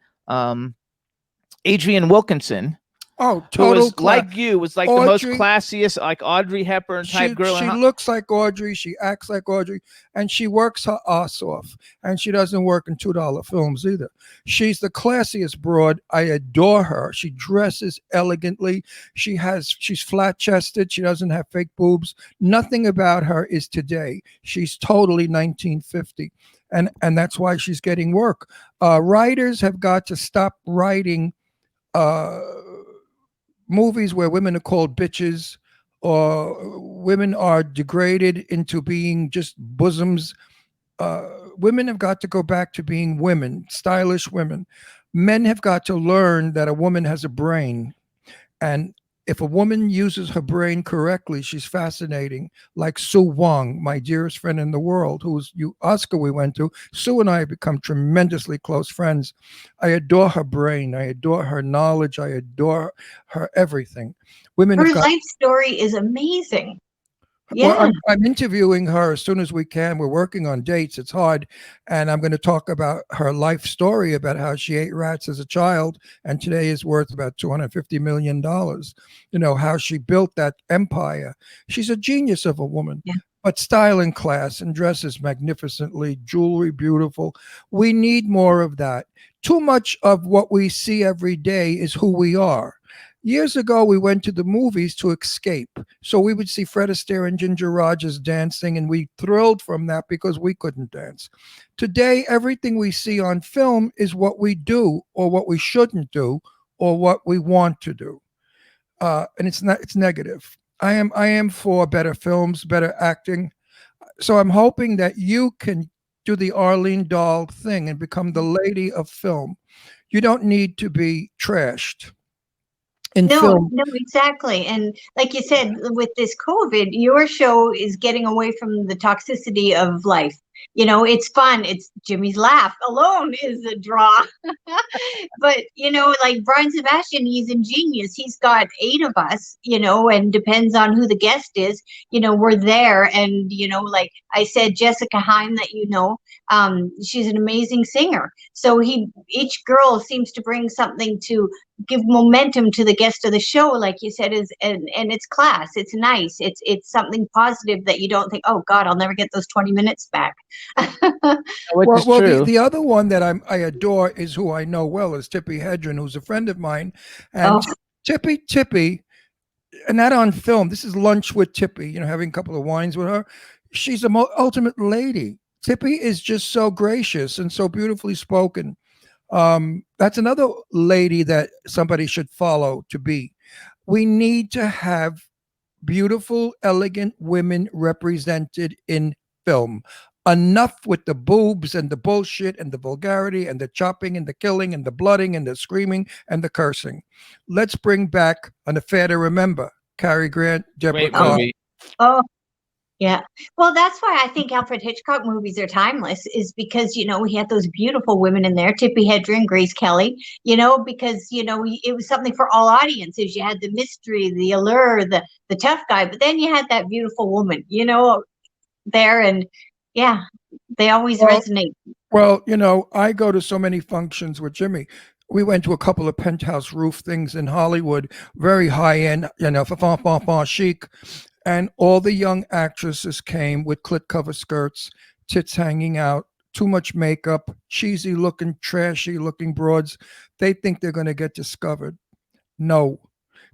Adrienne Wilkinson. Oh, who was like you, was like Audrey, the most classiest, like Audrey Hepburn type girl. She looks like Audrey. She acts like Audrey, and she works her ass off. And she doesn't work in $2 films either. She's the classiest broad. I adore her. She dresses elegantly. She's flat chested. She doesn't have fake boobs. Nothing about her is today. She's totally 1950. And that's why she's getting work. Writers have got to stop writing movies where women are called bitches, or women are degraded into being just bosoms. Women have got to go back to being women, stylish women. Men have got to learn that a woman has a brain, and if a woman uses her brain correctly, she's fascinating. Like Sue Wong, my dearest friend in the world, Oscar we went to. Sue and I have become tremendously close friends. I adore her brain. I adore her knowledge. I adore her everything. Her life story is amazing. Yeah. Well, I'm interviewing her as soon as we can. We're working on dates. It's hard. And I'm going to talk about her life story, about how she ate rats as a child and today is worth about $250 million. How she built that empire. She's a genius of a woman. Yeah. But style and class, and dresses magnificently, jewelry beautiful. We need more of that. Too much of what we see every day is who we are. Years ago, we went to the movies to escape. So we would see Fred Astaire and Ginger Rogers dancing, and we thrilled from that because we couldn't dance. Today, everything we see on film is what we do or what we shouldn't do or what we want to do. And it's negative. I am for better films, better acting. So I'm hoping that you can do the Arlene Dahl thing and become the lady of film. You don't need to be trashed in film. No, exactly. And like you said, with this COVID, your show is getting away from the toxicity of life. You know, it's fun. It's Jimmy's laugh alone is a draw. But, you know, like Brian Sebastian, he's ingenious. He's got 8 of us, you know, and depends on who the guest is, you know, we're there. And, you know, like I said, Jessica Heim, that you know, she's an amazing singer. So each girl seems to bring something to give momentum to the guest of the show, like you said, and it's class. It's nice. It's something positive that you don't think, oh God, I'll never get those 20 minutes back. Which is true. The other one that I adore is who I know well is Tippi Hedren, who's a friend of mine. And Tippi, and not on film. This is lunch with Tippi, you know, having a couple of wines with her. She's the ultimate lady. Tippi is just so gracious and so beautifully spoken. That's another lady that somebody should follow to be. We need to have beautiful, elegant women represented in film. Enough with the boobs and the bullshit and the vulgarity and the chopping and the killing and the blooding and the screaming and the cursing. Let's bring back An Affair to Remember. Cary Grant, Deborah Carr. Oh, yeah. Well, that's why I think Alfred Hitchcock movies are timeless, is because, you know, we had those beautiful women in there, Tippi Hedren, Grace Kelly, you know, because, you know, it was something for all audiences. You had the mystery, the allure, the tough guy, but then you had that beautiful woman, you know, there. And yeah, they always resonate. Well, you know, I go to so many functions with Jimmy. We went to a couple of penthouse roof things in Hollywood, very high end, you know, chic. And all the young actresses came with clit cover skirts, tits hanging out, too much makeup, cheesy looking, trashy looking broads. They think they're going to get discovered. No,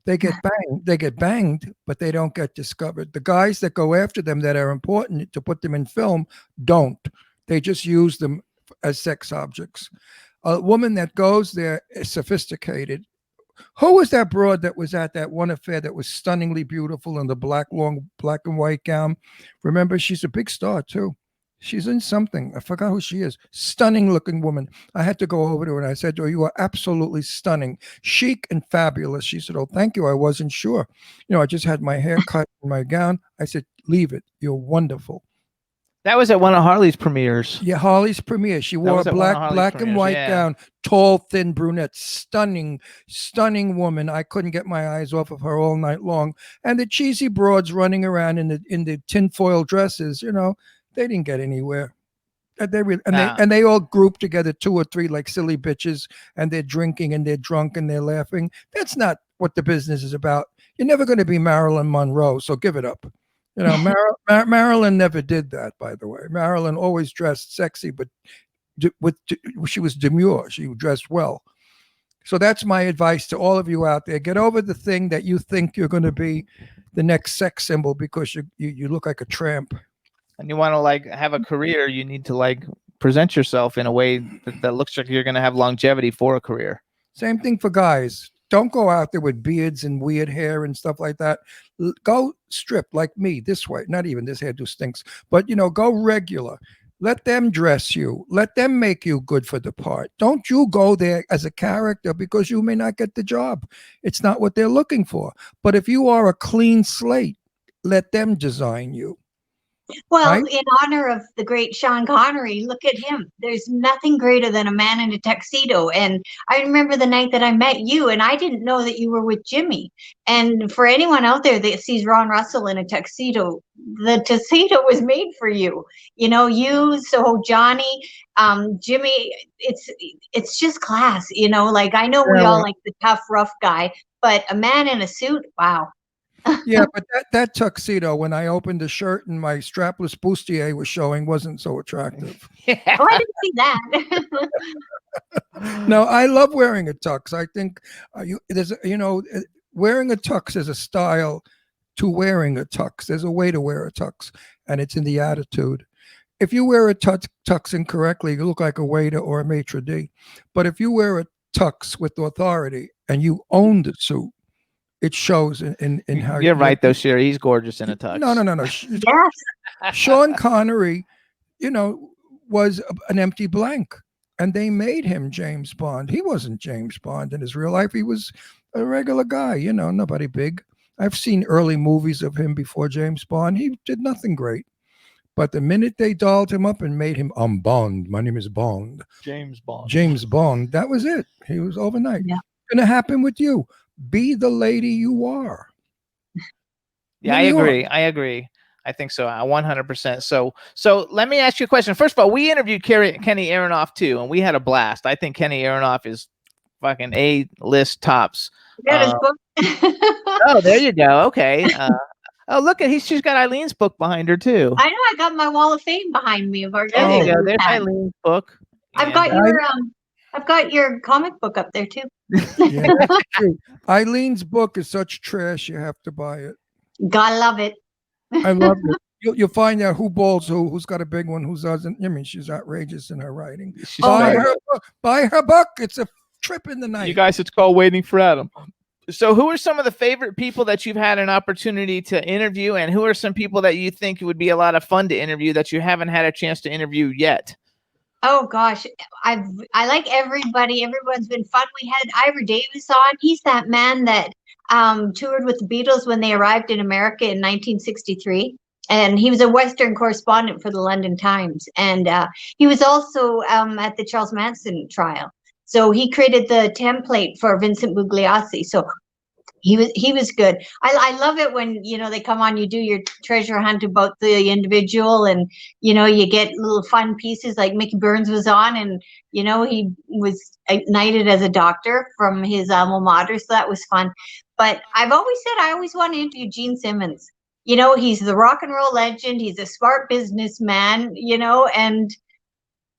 they get banged. They get banged, but they don't get discovered. The guys that go after them that are important to put them in film don't. They just use them as sex objects. A woman that goes there is sophisticated. Who was that broad that was at that one affair that was stunningly beautiful in the long black and white gown? Remember, she's a big star too. She's in something. I forgot who she is. Stunning looking woman. I had to go over to her and I said to her, "You are absolutely stunning, chic and fabulous." She said, "Oh, thank you. I wasn't sure. You know, I just had my hair cut and my gown." I said, "Leave it. You're wonderful." That was at one of Harley's premieres. Yeah, Harley's premiere. She wore a black and white gown, tall, thin brunette, stunning woman. I couldn't get my eyes off of her all night long. And the cheesy broads running around in the tinfoil dresses, you know, they didn't get anywhere. They all grouped together 2 or 3 like silly bitches, and they're drinking and they're drunk and they're laughing. That's not what the business is about. You're never going to be Marilyn Monroe, so give it up. You know, Marilyn never did that, by the way. Marilyn always dressed sexy, but she was demure. She dressed well. So that's my advice to all of you out there. Get over the thing that you think you're going to be the next sex symbol because you look like a tramp. And you want to like have a career, you need to like present yourself in a way that looks like you're going to have longevity for a career. Same thing for guys. Don't go out there with beards and weird hair and stuff like that. Go strip like me this way. Not even this hairdo stinks, but you know, go regular. Let them dress you. Let them make you good for the part. Don't you go there as a character because you may not get the job. It's not what they're looking for. But if you are a clean slate, let them design you. Well, right? In honor of the great Sean Connery, look at him. There's nothing greater than a man in a tuxedo. And I remember the night that I met you, and I didn't know that you were with Jimmy. And for anyone out there that sees Ron Russell in a tuxedo, the tuxedo was made for you. You know, you, so Johnny, Jimmy, it's just class. You know, like I know we all like the tough, rough guy, but a man in a suit, wow. Yeah, but that tuxedo, when I opened the shirt and my strapless bustier was showing, wasn't so attractive. Yeah. Oh, I didn't see that. No, I love wearing a tux. I think wearing a tux is a style to wearing a tux. There's a way to wear a tux, and it's in the attitude. If you wear a tux incorrectly, you look like a waiter or a maitre d'. But if you wear a tux with authority and you own the suit, it shows in how You're right, though, Sherry. He's gorgeous in a tux. No. Yes. Sean Connery, was an empty blank, and they made him James Bond. He wasn't James Bond in his real life. He was a regular guy, nobody big. I've seen early movies of him before James Bond. He did nothing great. But the minute they dolled him up and made him, I'm Bond, my name is Bond. James Bond, that was it. He was overnight. Yeah. It's going to happen with you. Be the lady you are. Yeah, I agree. I think so. 100%. So let me ask you a question. First of all, we interviewed Kenny Aronoff too, and we had a blast. I think Kenny Aronoff is fucking A-list tops. Got his book. Oh, there you go. Okay. Oh, look at she's got Eileen's book behind her too. I know. I got my Wall of Fame behind me of our. There you go. There's Eileen's book. I've got your comic book up there too. Yeah, that's true. Eileen's book is such trash. You have to buy it. Gotta love it. I love it. You'll find out who balls who's got a big one, who doesn't. I mean, she's outrageous in her writing. Buy her book. It's a trip in the night. You guys, it's called Waiting for Adam. So who are some of the favorite people that you've had an opportunity to interview, and who are some people that you think would be a lot of fun to interview that you haven't had a chance to interview yet? Oh gosh, I like everybody. Everyone's been fun. We had Ivor Davis on. He's that man that toured with the Beatles when they arrived in America in 1963. And he was a Western correspondent for the London Times. And he was also at the Charles Manson trial. So he created the template for Vincent Bugliosi. So he was good. I love it when, they come on, you do your treasure hunt about the individual, and, you get little fun pieces like Mickey Burns was on, and, he was knighted as a doctor from his alma mater. So that was fun. But I've always said I always want to interview Gene Simmons. He's the rock and roll legend. He's a smart businessman, and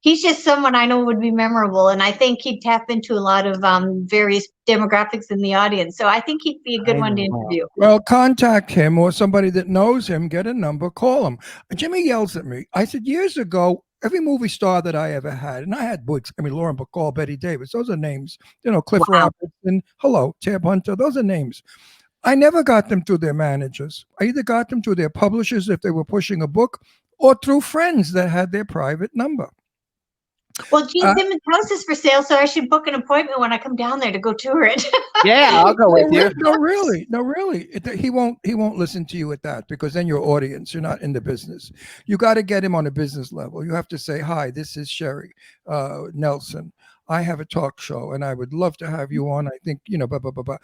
he's just someone I know would be memorable. And I think he'd tap into a lot of various demographics in the audience. So I think he'd be a good one to interview. Well, contact him or somebody that knows him, get a number, call him. Jimmy yells at me. I said, years ago, every movie star that I ever had, and I had Lauren Bacall, Betty Davis, those are names, Cliff Robertson, Tab Hunter, those are names. I never got them through their managers. I either got them through their publishers if they were pushing a book, or through friends that had their private number. Well, Gene Simmons' house is for sale, so I should book an appointment when I come down there to go tour it. Yeah, I'll go with you. No, really. He won't listen to you at that, because then your audience, you're not in the business. You got to get him on a business level. You have to say, hi, this is Sherry Nelson. I have a talk show, and I would love to have you on. I think, blah, blah, blah, blah.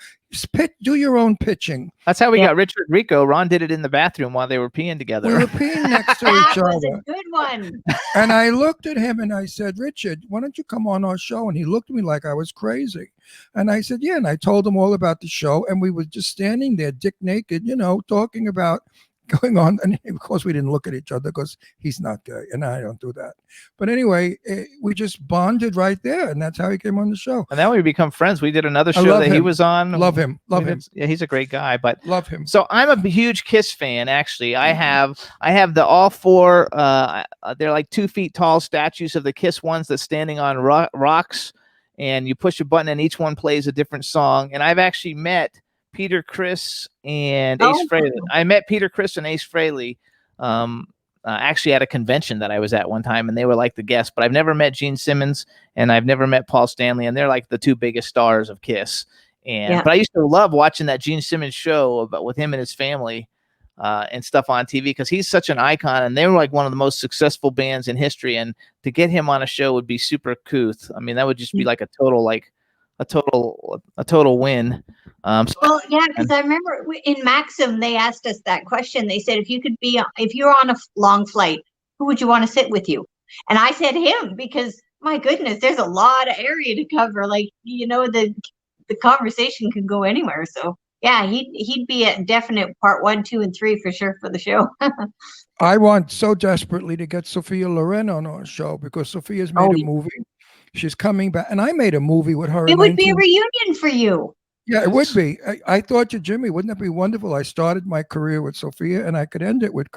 Do your own pitching. That's how we got Richard Rico. Ron did it in the bathroom while they were peeing together. We were peeing next to each other. That was a good one. And I looked at him and I said, Richard, why don't you come on our show? And he looked at me like I was crazy. And I said, yeah. And I told him all about the show. And we were just standing there, dick naked, talking about going on. And of course, we didn't look at each other because he's not gay and I don't do that. But anyway, we just bonded right there. And that's how he came on the show. And then we become friends. We did another show that he was on. Love him. Yeah, he's a great guy. But love him. So I'm a huge Kiss fan, actually. I have the all four, they're like 2 feet tall statues of the Kiss ones that's standing on rocks. And you push a button and each one plays a different song. And I've actually met Peter Criss and Ace Frehley. I met Peter Criss and Ace Frehley actually at a convention that I was at one time, and they were like the guests. But I've never met Gene Simmons and I've never met Paul Stanley, and they're like the two biggest stars of Kiss. But I used to love watching that Gene Simmons show with him and his family and stuff on TV, because he's such an icon, and they were like one of the most successful bands in history. And to get him on a show would be super couth. I mean, that would just be like a total win. Because I remember in Maxim they asked us that question. They said, if you're on a long flight, who would you want to sit with you? And I said him, because my goodness, there's a lot of area to cover. Like, the conversation can go anywhere. So yeah, he'd be a definite part 1, 2, and 3 for sure for the show. I want so desperately to get Sophia Loren on our show, because Sophia's made a movie. She's coming back, and I made a movie with her. It would be a reunion for you. Yeah, it would be. I thought you, Jimmy, wouldn't it be wonderful? I started my career with Sophia, and I could end it with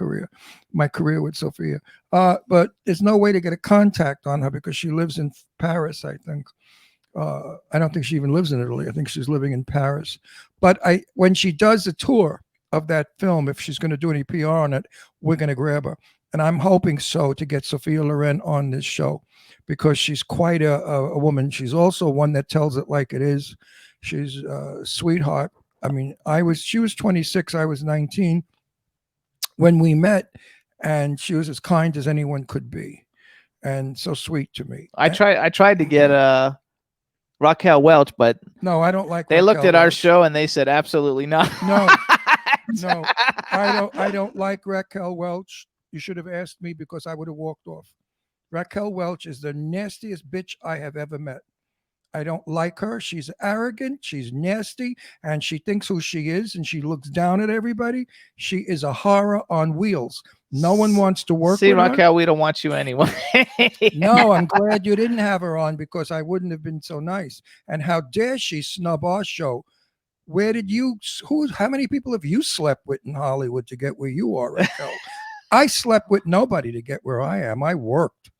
my career with Sophia. But there's no way to get a contact on her because she lives in Paris, I think. I don't think she even lives in Italy. I think she's living in Paris. But when she does a tour of that film, if she's going to do any PR on it, we're going to grab her. And I'm hoping so to get Sophia Loren on this show because she's quite a woman. She's also one that tells it like it is. She's a sweetheart. I mean, she was 26, I was 19 when we met, and she was as kind as anyone could be, and so sweet to me. I tried to get Raquel Welch, but no, I don't like. They Raquel looked at our Welch. show and they said absolutely not. No, no, I don't like Raquel Welch. You should have asked me because I would have walked off. Raquel Welch is the nastiest bitch I have ever met. I don't like her. She's arrogant. She's nasty. And she thinks who she is. And she looks down at everybody. She is a horror on wheels. No one wants to work with Raquel, her. we don't want you anyway. No, I'm glad you didn't have her on because I wouldn't have been so nice. And how dare she snub our show? How many people have you slept with in Hollywood to get where you are, Raquel? I slept with nobody to get where I am. I worked.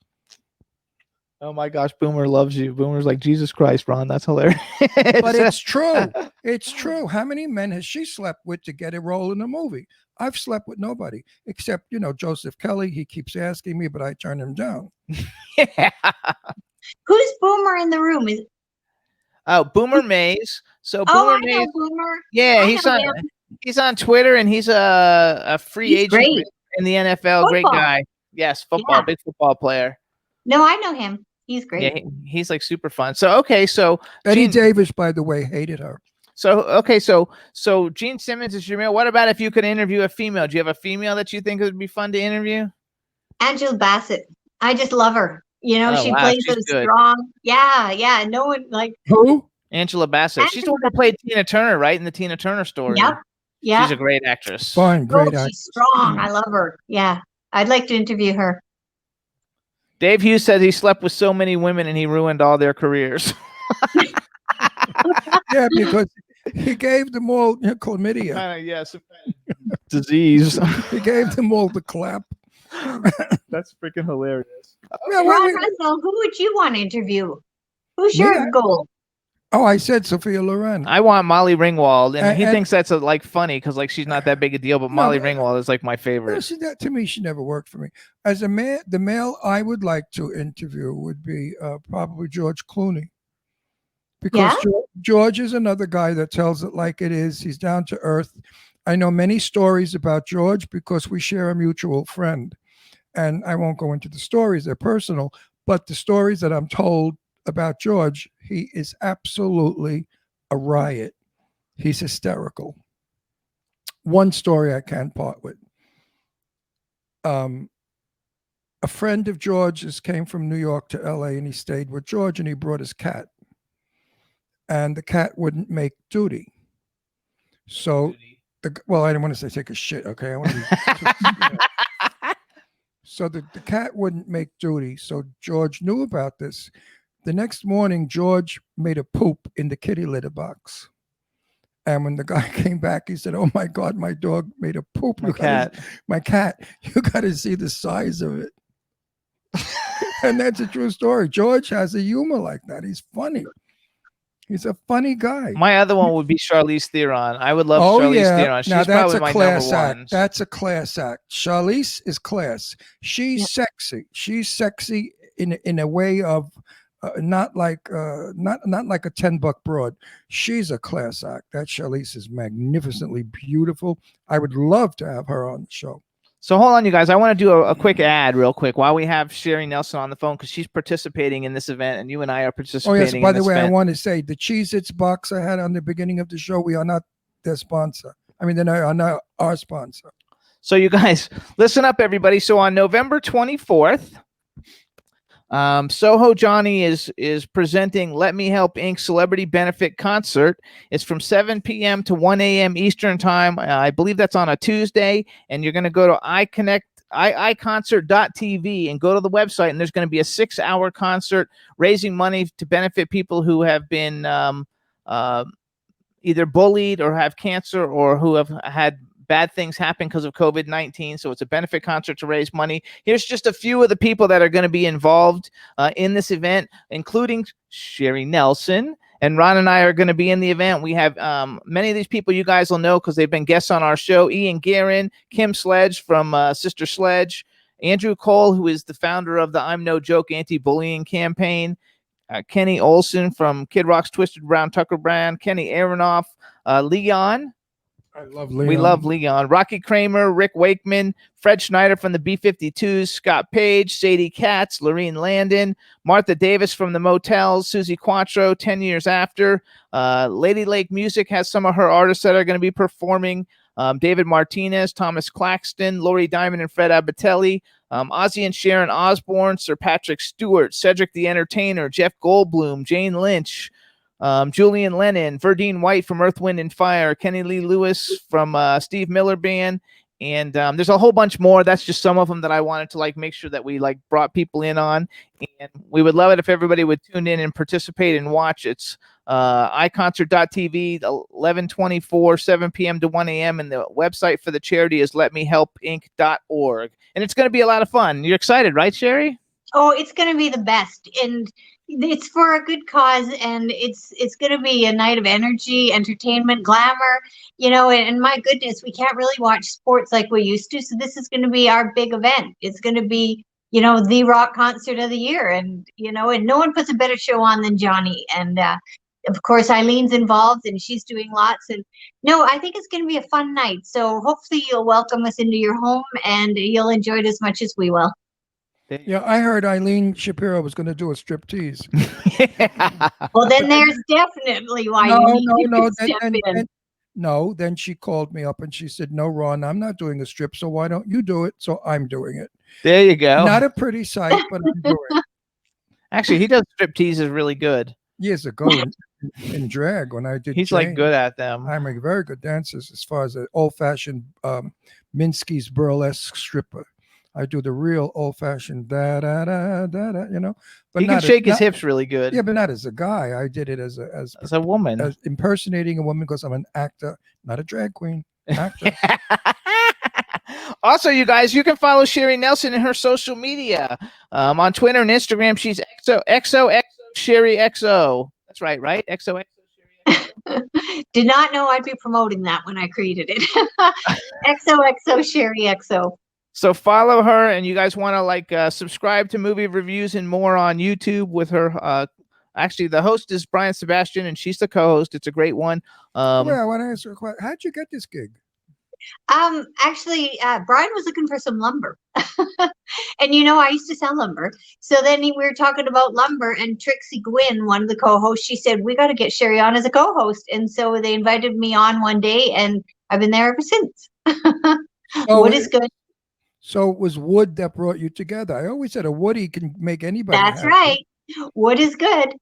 Oh my gosh, Boomer loves you. Boomer's like, Jesus Christ, Ron, that's hilarious. But it's true. It's true. How many men has she slept with to get a role in a movie? I've slept with nobody except, Joseph Kelly. He keeps asking me, but I turn him down. Yeah. Who's Boomer in the room? Boomer Mays. So I Boomer Mays. know Boomer. Yeah, I know he's on Twitter and he's a free agent great. in the NFL. Football. Great guy. Yes, football, big football plaire. No, I know him. He's great. Yeah, he's like super fun. So so Eddie Davis, by the way, hated her. So so Gene Simmons is your male. What about if you could interview a female? Do you have a female that you think would be fun to interview? Angela Bassett. I just love her. She wow, plays so good. strong. Yeah. No one Who? Angela Bassett. She's the one that played Tina Turner, right? In the Tina Turner story. Yep. Yeah. She's a great actress. Fine, great actress. She's strong. I love her. Yeah. I'd like to interview her. Dave Hughes says he slept with so many women and he ruined all their careers. Yeah, because he gave them all chlamydia. Yes, disease. He gave them all the clap. That's freaking hilarious. Ron Russell, who would you want to interview? Who's your goal? Oh, I said Sophia Loren. I want Molly Ringwald, and he thinks that's funny because she's not that big a deal. But Molly Ringwald is my favorite. To me, she never worked for me. As a man, the male I would like to interview would be probably George Clooney, because George is another guy that tells it like it is. He's down to earth. I know many stories about George because we share a mutual friend, and I won't go into the stories; they're personal. But the stories that I'm told about George, he is absolutely a riot. He's hysterical. One story I can't part with. A friend of George's came from New York to LA and he stayed with George and he brought his cat. And the cat wouldn't make duty. So, I didn't want to say take a shit, okay? I want to So the cat wouldn't make duty. So George knew about this. The next morning, George made a poop in the kitty litter box. And when the guy came back, he said, "Oh my God, my dog made a poop. My cat. You got to see the size of it." And that's a true story. George has a humor like that. He's funny. He's a funny guy. My other one would be Charlize Theron. I would love Charlize Theron. She's now that's probably a my class number act. one. That's a class act. Charlize is class. She's sexy. She's sexy in a way of not like a $10 broad. She's a class act. That Charlize is magnificently beautiful. I would love to have her on the show. So hold on, you guys. I want to do a quick ad real quick while we have Sherry Nelson on the phone because she's participating in this event and you and I are participating. Oh, yes. By the way, event. I want to say the Cheez-Its box I had on the beginning of the show, we are not their sponsor. I mean, they're not our sponsor. So you guys, listen up, everybody. So on November 24th, Soho Johnny is presenting Let Me Help Inc. Celebrity Benefit Concert. It's from 7 p.m. to 1 a.m. Eastern Time. I believe that's on a Tuesday. And you're going to go to iConnect.tv and go to the website. And there's going to be a 6-hour concert raising money to benefit people who have been either bullied or have cancer or who have had bad things happen because of COVID-19. So it's a benefit concert to raise money. Here's just a few of the people that are going to be involved in this event, including Sherry Nelson. And Ron and I are going to be in the event. We have many of these people you guys will know because they've been guests on our show. Ian Guerin, Kim Sledge from Sister Sledge, Andrew Cole, who is the founder of the I'm No Joke anti-bullying campaign, Kenny Olson from Kid Rock's Twisted Brown Tucker Brand, Kenny Aronoff, Leon. I love Leon. We love Leon. Rocky Kramer, Rick Wakeman, Fred Schneider from the B-52s, Scott Page, Sadie Katz, Lorene Landon, Martha Davis from the Motels, Susie Quattro, 10 Years After. Lady Lake Music has some of her artists that are going to be performing. David Martinez, Thomas Claxton, Lori Diamond and Fred Abatelli, Ozzy and Sharon Osbourne, Sir Patrick Stewart, Cedric the Entertainer, Jeff Goldblum, Jane Lynch, Julian Lennon, Verdine White from Earth, Wind and Fire, Kenny Lee Lewis from Steve Miller Band, and there's a whole bunch more. That's just some of them that I wanted to make sure that we brought people in on, and we would love it if everybody would tune in and participate and watch. It's iConcert.tv, 11/24, 7 p.m. to 1 a.m. and the website for the charity is letmehelpinc.org, and it's going to be a lot of fun. You're excited, right, Sherry? Oh, it's going to be the best, and it's for a good cause, and it's going to be a night of energy, entertainment, glamour, and my goodness, we can't really watch sports like we used to, so this is going to be our big event. It's going to be, the rock concert of the year, and and no one puts a better show on than Johnny, and of course Eileen's involved, and she's doing lots, and no, I think it's going to be a fun night, so hopefully you'll welcome us into your home, and you'll enjoy it as much as we will. Yeah, I heard Eileen Shapiro was going to do a striptease. Well, then there's definitely why you need to step in. No, then she called me up and she said, "No, Ron, I'm not doing a strip, so why don't you do it?" So I'm doing it. There you go. Not a pretty sight, but I'm doing it. Actually, he does striptease really good. Years ago in drag when I did. He's good at them. I'm a very good dancer as far as an old-fashioned Minsky's burlesque stripper. I do the real old-fashioned da da da da da, But he can shake his hips really good. Yeah, but not as a guy. I did it as a woman, as impersonating a woman because I'm an actor, not a drag queen. Actor. Also, you guys, you can follow Sherry Nelson in her social media. On Twitter and Instagram, she's XOXO Sherry XO. That's right? XOXO Sherry XO. Did not know I'd be promoting that when I created it. XOXO Sherry XO. So follow her, and you guys want to subscribe to movie reviews and more on YouTube with her. Actually, the host is Brian Sebastian, and she's the co-host. It's a great one. I want to answer a question. How'd you get this gig? Actually, Brian was looking for some lumber, and I used to sell lumber. So then we were talking about lumber, and Trixie Gwynn, one of the co-hosts, she said, "We got to get Sherry on as a co-host," and so they invited me on one day, and I've been there ever since. Wood is good. So it was wood that brought you together. I always said a woody can make anybody That's happy. right. Wood is good.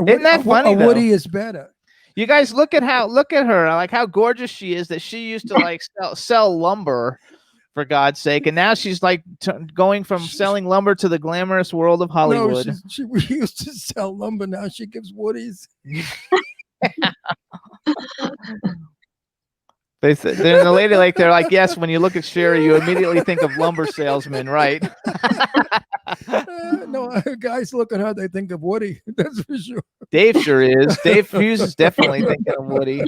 Isn't that funny? A woody is better. You guys look at her, how gorgeous she is. That she used to sell lumber, for God's sake, and now she's going from selling lumber to the glamorous world of Hollywood. No, she used to sell lumber. Now she gives woodies. They're in the Lady Lake. They're like, yes. When you look at Sherry, you immediately think of lumber salesman, right? No, guys look at her, they think of Woody. That's for sure. Dave sure is. Dave Hughes is definitely thinking of Woody.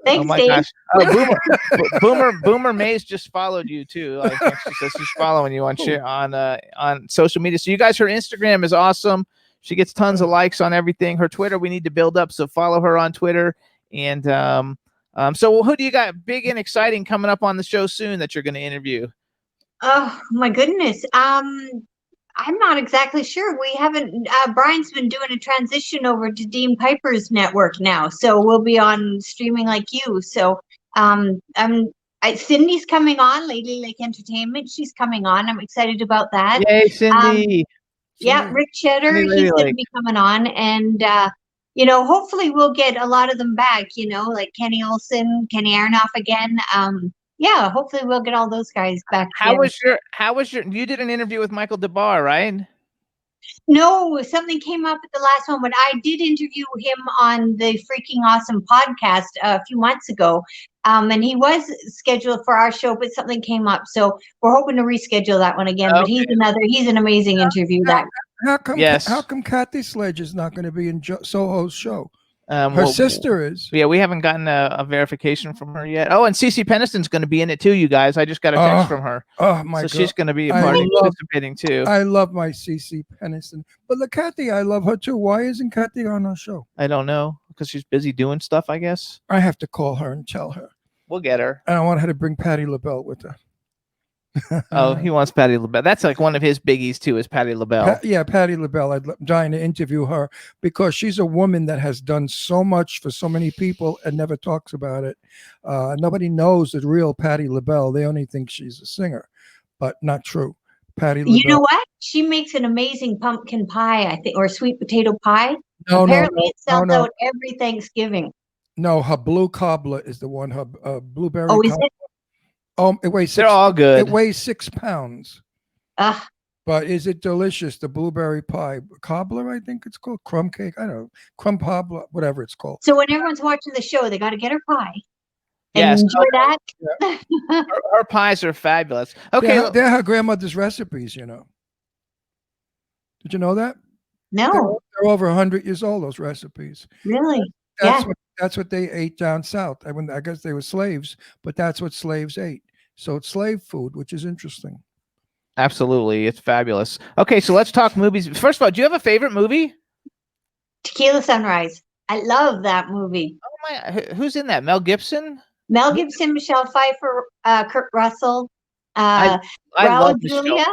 Thanks, oh my Dave. gosh! Boomer Mays just followed you too. I think she says she's following you on social media. So you guys, her Instagram is awesome. She gets tons of likes on everything. Her Twitter we need to build up, so follow her on Twitter. And so who do you got big and exciting coming up on the show soon that you're going to interview? Oh my goodness. I'm not exactly sure. We haven't, Brian's been doing a transition over to Dean Piper's network now. So we'll be on streaming like you. So Cindy's coming on, Lady Lake Entertainment. She's coming on. I'm excited about that. Yay, Cindy. Yeah, Rick Cheddar, he's going to be coming on. And, hopefully we'll get a lot of them back, like Kenny Olson, Kenny Aronoff again. Yeah, hopefully we'll get all those guys back. How was your, you did an interview with Michael DeBar, right? No, something came up at the last moment. I did interview him on the Freaking Awesome podcast a few months ago, and he was scheduled for our show, but something came up, so we're hoping to reschedule that one again. But he's an amazing interview. How come? Yes. How come Kathy Sledge is not going to be in Soho's show? Her Well, sister is. Yeah, we haven't gotten a verification from her yet. Oh, and Cece Peniston's going to be in it too, you guys. I just got a text from her. Oh my God! So she's going to be participating too. I love my Cece Peniston, but look, Kathy, I love her too. Why isn't Kathy on our show? I don't know, because she's busy doing stuff, I guess. I have to call her and tell her. We'll get her. And I want her to bring Patti LaBelle with her. Oh, he wants Patti LaBelle. That's like one of his biggies too, is Patti LaBelle. Patti LaBelle. I'm dying to interview her because she's a woman that has done so much for so many people and never talks about it. Nobody knows the real Patti LaBelle. They only think she's a singer, but not true. Patti LaBelle. You know what? She makes an amazing pumpkin pie, I think, or sweet potato pie. No, Apparently, it sells out every Thanksgiving. No, her blue cobbler is the one. Her blueberry. Oh, is cobbler. it? It weighs. They're all good. It weighs 6 pounds. But is it delicious? The blueberry pie cobbler, I think it's called, crumb cake. I don't know, crumb cobbler, whatever it's called. So when everyone's watching the show, they got to get her pie. Yes, enjoy that. Yeah. Her pies are fabulous. Okay, they're her grandmother's recipes. You know. Did you know that? No, they're over 100 years old. Those recipes. Really? That's what they ate down south. I guess they were slaves, but that's what slaves ate. So it's slave food, which is interesting. Absolutely. It's fabulous. Okay, so let's talk movies. First of all, do you have a favorite movie? Tequila Sunrise. I love that movie. Oh my! Who's in that? Mel Gibson? Mel Gibson, Michelle Pfeiffer, Kurt Russell, I Raul love Julia.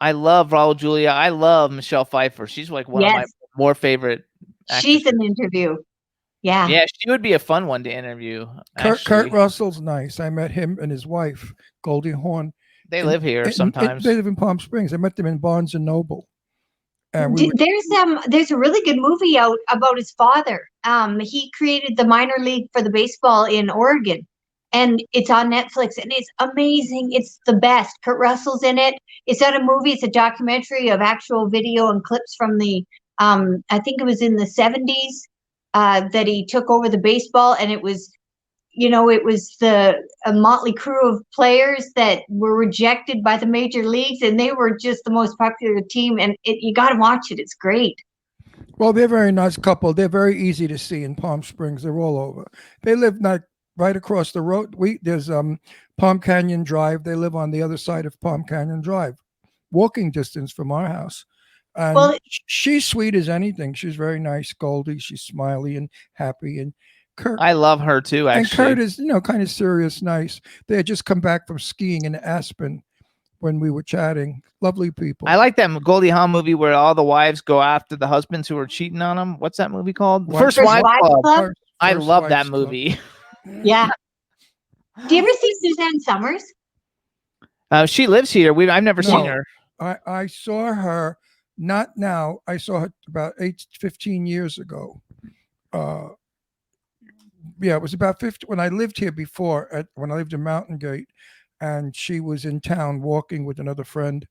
I love Raul Julia. I love Michelle Pfeiffer. She's like one of my more favorite actors. She's an interview. Yeah. Yeah, she would be a fun one to interview. Kurt Russell's nice. I met him and his wife, Goldie Hawn. They live here sometimes. They live in Palm Springs. I met them in Barnes and Noble. And there's a really good movie out about his father. He created the minor league for the baseball in Oregon, and it's on Netflix, and it's amazing. It's the best. Kurt Russell's in it. It's not a movie. It's a documentary of actual video and clips from the, I think it was in the 70s that he took over the baseball, and it was, it was a motley crew of players that were rejected by the major leagues, and they were just the most popular team. And you got to watch it. It's great. Well, they're a very nice couple. They're very easy to see in Palm Springs. They're all over. They live right across the road. There's Palm Canyon Drive. They live on the other side of Palm Canyon Drive, walking distance from our house. And she's sweet as anything. She's very nice, Goldie. She's smiley and happy. And Kurt, I love her too, actually. And Kurt is, kind of serious, nice. They had just come back from skiing in Aspen when we were chatting. Lovely people. I like that Goldie Hawn movie where all the wives go after the husbands who are cheating on them. What's that movie called? First Wives Club. I love that movie. Yeah. Do you ever see Suzanne Summers? She lives here. I've never seen her. I saw her, not now. I saw her about 15 years ago. It was about 50 when I lived here before, when I lived in Mountain Gate, and she was in town walking with another friend,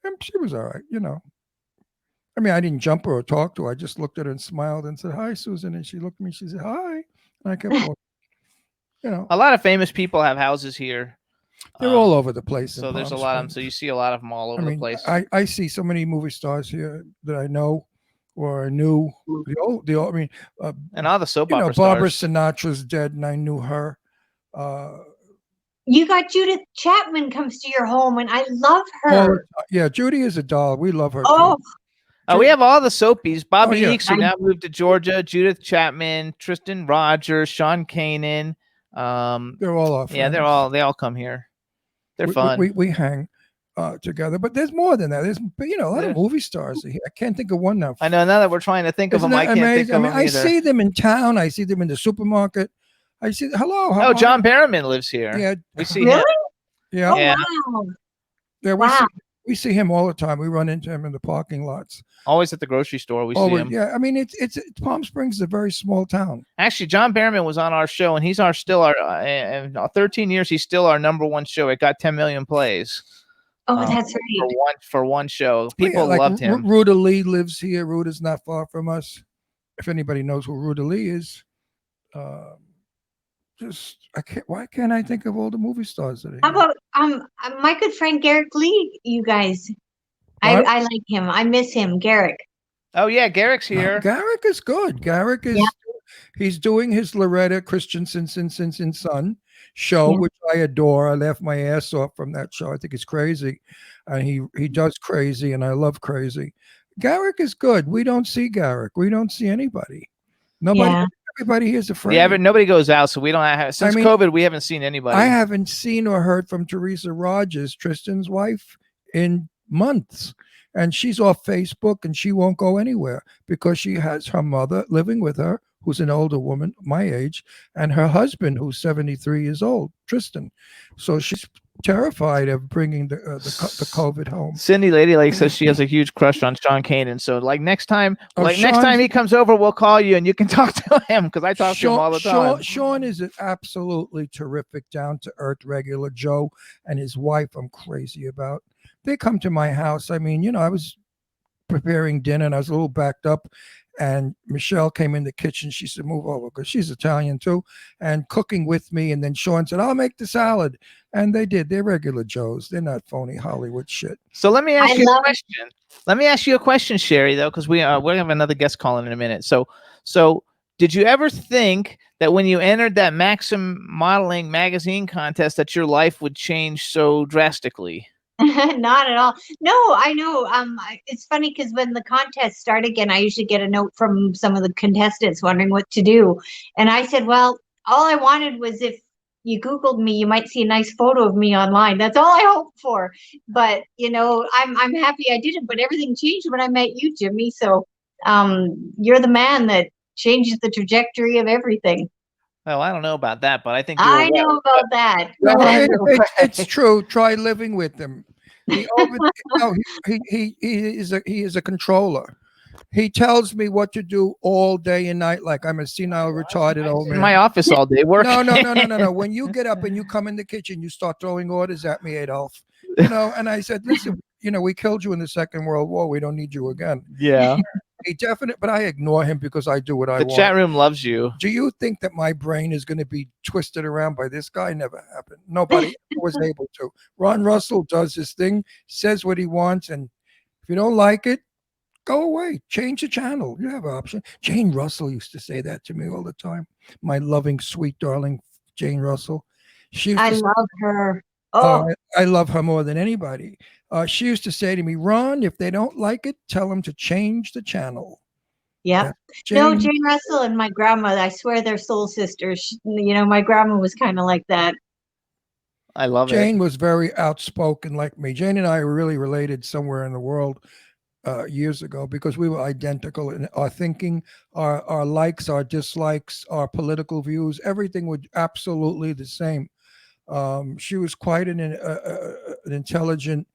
and she was all right, I mean, I didn't jump her or talk to her. I just looked at her and smiled and said, "Hi, Susan," and she looked at me. She said, "Hi," and I kept walking. A lot of famous people have houses here. They're all over the place. So there's a lot of them. So you see a lot of them all over the place. I see so many movie stars here that I know. Or I knew and all the soap opera Barbara stars. Sinatra's dead, and I knew her. You got Judith Chapman comes to your home, and I love her. Yeah, Judy is a doll. We love her. Oh, we have all the soapies. Bobby Eakes, who now moved to Georgia. Judith Chapman, Tristan Rogers, Sean Kanan. They're all off. Yeah, they all come here. They're fun. We hang together, but there's more than that. There's a lot of movie stars here. I can't think of one now. I know, now that we're trying to think of them, I can't think of them either. I see them in town. I see them in the supermarket. I see hello. John Barrowman lives here. Yeah, we see him. Yeah. Oh, yeah. Wow. Yeah, we see him all the time. We run into him in the parking lots. Always at the grocery store. We see him. Yeah, I mean, it's Palm Springs is a very small town. Actually, John Barrowman was on our show, and he's still our in 13 years. He's still our #1 show. It got 10 million plays. Oh, that's for right. one show. Oh, yeah, People like loved him. Ruta Lee lives here. Ruta's not far from us. If anybody knows who Ruta Lee is, why can't I think of all the movie stars that are How here? about my good friend Garrick Lee? You guys, What? I like him. I miss him, Garrick. Oh yeah, Garrick's here. Garrick is good. Garrick is he's doing his Loretta Christensen son show, Yeah. which I adore. I laugh my ass off from that show. I think it's crazy, and he does crazy, and I love crazy. Garrick is good. We don't see Garrick. We don't see anybody. Nobody. Yeah. Everybody here is afraid. Yeah, but nobody goes out, so we don't have since COVID. We haven't seen anybody. I haven't seen or heard from Teresa Rogers, Tristan's wife, in months. And she's off Facebook and she won't go anywhere because she has her mother living with her, who's an older woman, my age, and her husband, who's 73 years old, Tristan. So she's terrified of bringing the COVID home. Cindy Lady Lake says she has a huge crush on Sean Kanan. So like next time he comes over, we'll call you and you can talk to him because I talk to him all the time. Sean is an absolutely terrific, down to earth, regular Joe, and his wife I'm crazy about. They come to my house. I mean, I was preparing dinner and I was a little backed up. And Michelle came in the kitchen. She said, move over, because she's Italian too, and cooking with me. And then Sean said, I'll make the salad. And they did. They're regular Joes. They're not phony Hollywood shit. So let me ask you a question. Let me ask you a question, Sherry, though, because we have another guest calling in a minute. So did you ever think that when you entered that Maxim modeling magazine contest that your life would change so drastically? Not at all. No, I know. It's funny because when the contest started again, I usually get a note from some of the contestants wondering what to do. And I said, well, all I wanted was if you Googled me, you might see a nice photo of me online. That's all I hoped for. But, I'm happy I did it. But everything changed when I met you, Jimmy. So you're the man that changes the trajectory of everything. Well, I don't know about that, but I think I know about that. No, it's true. Try living with him. He is a controller. He tells me what to do all day and night, like I'm a senile, retarded old man. In my office all day working. No. When you get up and you come in the kitchen, you start throwing orders at me, Adolf. And I said, listen, we killed you in the Second World War. We don't need you again. Yeah. But I ignore him because I do what I want. The chat room loves you. Do you think that my brain is going to be twisted around by this guy? Never happened. Nobody was able to. Ron Russell does his thing, says what he wants, and if you don't like it, go away. Change the channel. You have an option. Jane Russell used to say that to me all the time. My loving, sweet, darling Jane Russell. I love her. Oh, I love her more than anybody. She used to say to me, Ron, if they don't like it, tell them to change the channel. Yeah. Jane Russell and my grandma, I swear they're soul sisters. My grandma was kind of like that. I love Jane was very outspoken like me. Jane and I were really related somewhere in the world years ago because we were identical in our thinking, our likes, our dislikes, our political views. Everything was absolutely the same. She was quite an intelligent,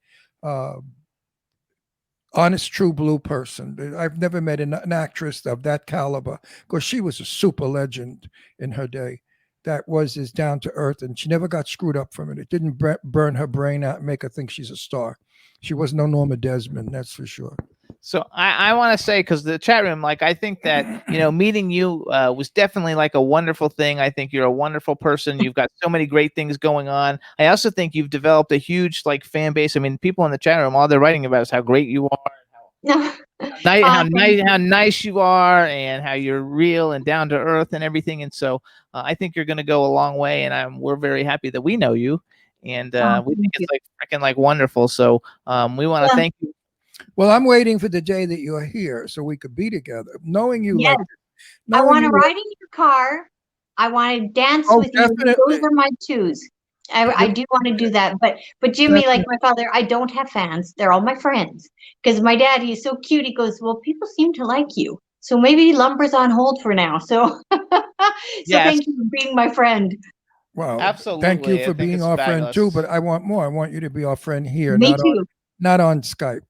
honest, true blue person. I've never met an actress of that caliber because she was a super legend in her day. That was as down to earth, and she never got screwed up from it. It didn't burn her brain out and make her think she's a star. She was no Norma Desmond, that's for sure. So I want to say, because the chat room, I think that, meeting you was definitely like a wonderful thing. I think you're a wonderful person. You've got so many great things going on. I also think you've developed a huge fan base. I mean, people in the chat room, all they're writing about is how great you are, how nice you are, and how you're real and down to earth and everything. And so I think you're going to go a long way, and we're very happy that we know you, and we think it's freaking wonderful. So we want to thank you. Well, I'm waiting for the day that you're here so we could be together. Knowing you, yes. I want to ride in your car. I want to dance with you. Those are my twos. I do want to do that. But Jimmy, like my father, I don't have fans. They're all my friends. Because my dad, he's so cute. He goes, well, people seem to like you. So maybe Lumber's on hold for now. So, thank you for being my friend. Well, absolutely. Thank you for being our friend too. But I want more. I want you to be our friend here. Me too. Not on Skype.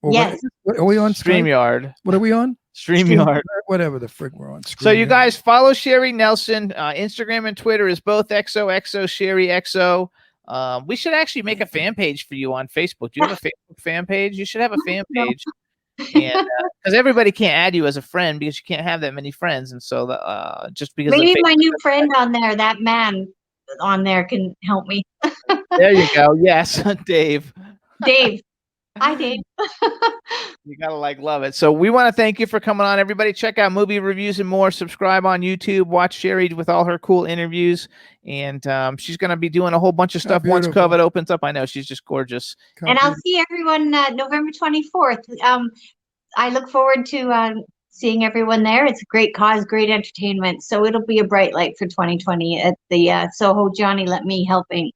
Or yes. What are we on? StreamYard. What are we on? StreamYard. Whatever the frick we're on. So you guys follow Sherry Nelson. Instagram and Twitter is both XOXO Sherry XO. We should actually make a fan page for you on Facebook. Do you have a Facebook fan page? You should have a fan page. And because everybody can't add you as a friend because you can't have that many friends, and so just because Maybe my new friend on there, that man on there, can help me. There you go. Yes, Dave. Dave. Hi, Dave. You gotta love it. So we want to thank you for coming on. Everybody, check out movie reviews and more. Subscribe on YouTube. Watch Sherry with all her cool interviews, and she's gonna be doing a whole bunch of stuff once COVID opens up. I know she's just gorgeous. And I'll see everyone November 24th. I look forward to seeing everyone there. It's a great cause, great entertainment. So it'll be a bright light for 2020 at the Soho Johnny Let Me Help Inc.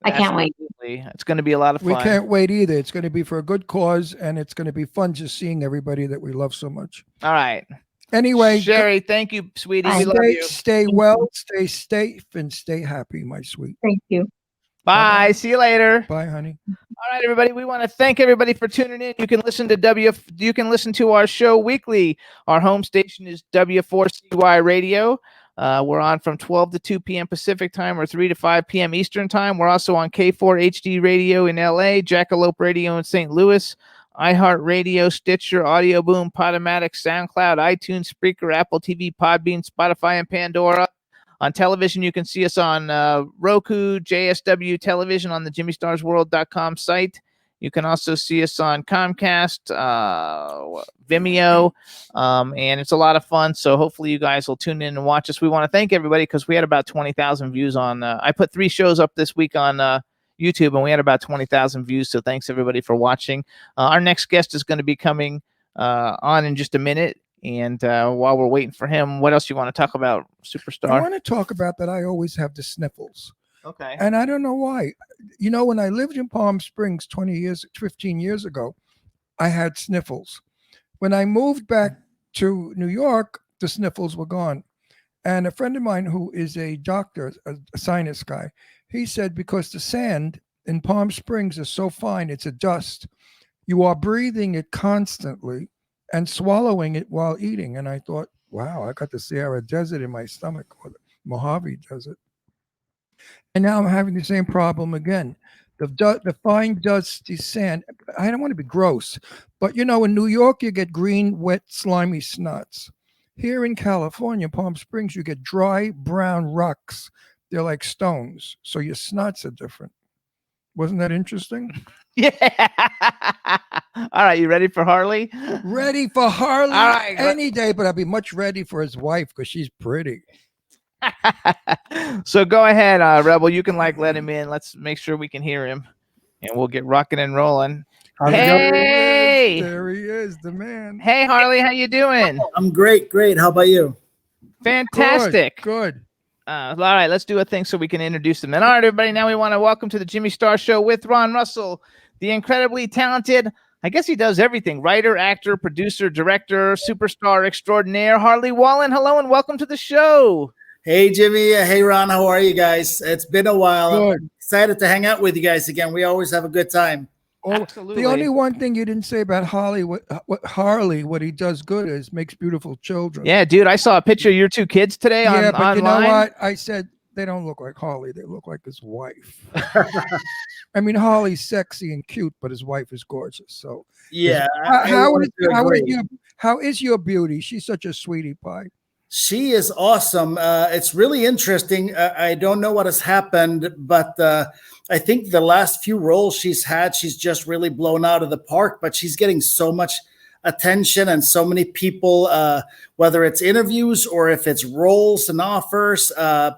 I can't wait. It's going to be a lot of fun. We can't wait either. It's going to be for a good cause, and it's going to be fun just seeing everybody that we love so much. All right. Anyway, Sherry, thank you, sweetie. We love you. Stay well, stay safe, and stay happy, my sweet. Thank you. Bye. See you later. Bye, honey. All right, everybody. We want to thank everybody for tuning in. You can listen to our show weekly. Our home station is W4CY Radio. We're on from 12 to 2 p.m. Pacific time or 3 to 5 p.m. Eastern time. We're also on K4 HD Radio in LA, Jackalope Radio in St. Louis, iHeartRadio, Stitcher, Audio Boom, Podomatic, SoundCloud, iTunes, Spreaker, Apple TV, Podbean, Spotify, and Pandora. On television, you can see us on Roku, JSW Television on the JimmyStarsWorld.com site. You can also see us on Comcast, Vimeo, and it's a lot of fun. So hopefully you guys will tune in and watch us. We want to thank everybody because we had about 20,000 views on. I put 3 shows up this week on YouTube, and we had about 20,000 views. So thanks everybody for watching. Our next guest is going to be coming on in just a minute. And while we're waiting for him, what else you want to talk about, Superstar? I want to talk about that I always have the sniffles. Okay. And I don't know why. You know, when I lived in Palm Springs 15 years ago, I had sniffles. When I moved back to New York, the sniffles were gone. And a friend of mine who is a doctor, a sinus guy, he said because the sand in Palm Springs is so fine, it's a dust, you are breathing it constantly and swallowing it while eating. And I thought, wow, I got the Sahara Desert in my stomach, or the Mojave Desert. And now I'm having the same problem again. The fine dusty sand. I don't want to be gross, but you know, in New York, you get green, wet, slimy snots. Here in California, Palm Springs, you get dry, brown rocks. They're like stones. So your snots are different. Wasn't that interesting? Yeah. All right. You ready for Harley? Ready for Harley All right, any day, but I'd be much ready for his wife because she's pretty. So go ahead, Rebel. You can let him in. Let's make sure we can hear him, and we'll get rocking and rolling. Hey, there he is, the man. Hey, Harley, how you doing? I'm great. How about you? Fantastic. Good. All right, let's do a thing so we can introduce them. And all right, everybody, now we want to welcome to the Jimmy Star Show with Ron Russell, the incredibly talented, I guess he does everything, writer, actor, producer, director, superstar extraordinaire, Harley Wallen. Hello and welcome to the show. Hey, Jimmy. Hey, Ron. How are you guys? It's been a while. Good. I'm excited to hang out with you guys again. We always have a good time. Absolutely. The only one thing you didn't say about Harley, what he does good is makes beautiful children. Yeah, dude, I saw a picture of your 2 kids today but online. You know what? I said they don't look like Harley. They look like his wife. I mean, Harley's sexy and cute, but his wife is gorgeous. So yeah. How is your beauty? She's such a sweetie pie. She is awesome. It's really interesting. I don't know what has happened, but I think the last few roles she's had, she's just really blown out of the park, but she's getting so much attention and so many people, whether it's interviews or if it's roles and offers. Yeah,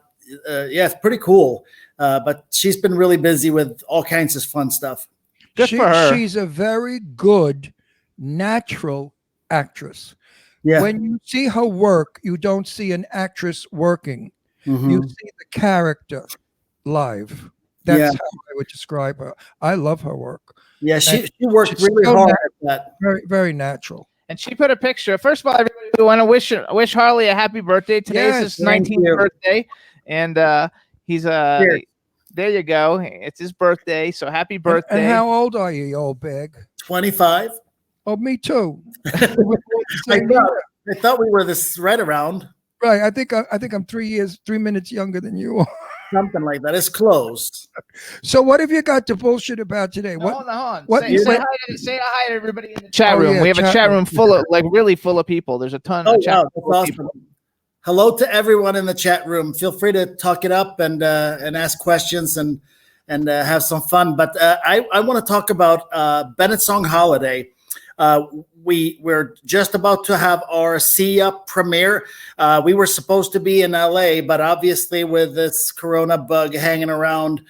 it's pretty cool. But she's been really busy with all kinds of fun stuff. Good for her. She's a very good, natural actress. Yeah. When you see her work, you don't see an actress working. Mm-hmm. You see the character live. That's how I would describe her. I love her work. Yeah, she worked really hard at that. Very, very natural. And she put a picture. First of all, everybody, we want to wish Harley a happy birthday. Today's his 19th birthday. And he's there you go. It's his birthday. So happy birthday. And how old are you old bag? 25. Oh, me too. I thought we were this right around. Right. I think I'm 3 minutes younger than you are. Something like that. It's close. So what have you got to bullshit about today? No, What? hold on. what- Say, you say, went- hi, say hi to everybody in the chat Oh, room. yeah, We have a chat chat room. room full of, like, really full of people. There's a ton Oh, of chat wow. room That's full of awesome. people. Hello to everyone in the chat room. Feel free to talk it up and ask questions and have some fun. But I want to talk about Bennett Song Holiday. We're just about to have our SIA premiere. We were supposed to be in LA, but obviously with this Corona bug hanging around,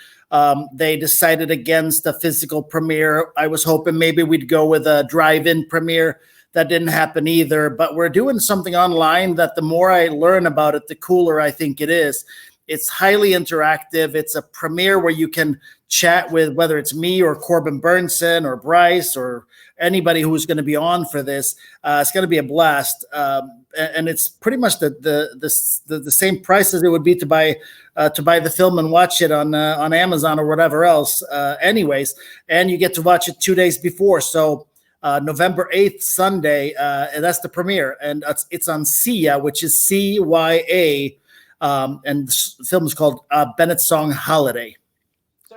they decided against a physical premiere. I was hoping maybe we'd go with a drive-in premiere. That didn't happen either, but we're doing something online that the more I learn about it, the cooler I think it is. It's highly interactive. It's a premiere where you can chat with, whether it's me or Corbin Burnson or Bryce or anybody who's going to be on for this. It's going to be a blast, and it's pretty much the same price as it would be to buy the film and watch it on Amazon or whatever else. Anyways, and you get to watch it 2 days before. So November 8th, Sunday, and that's the premiere, and it's on SIA, which is CYA. And the film is called Bennett Song Holiday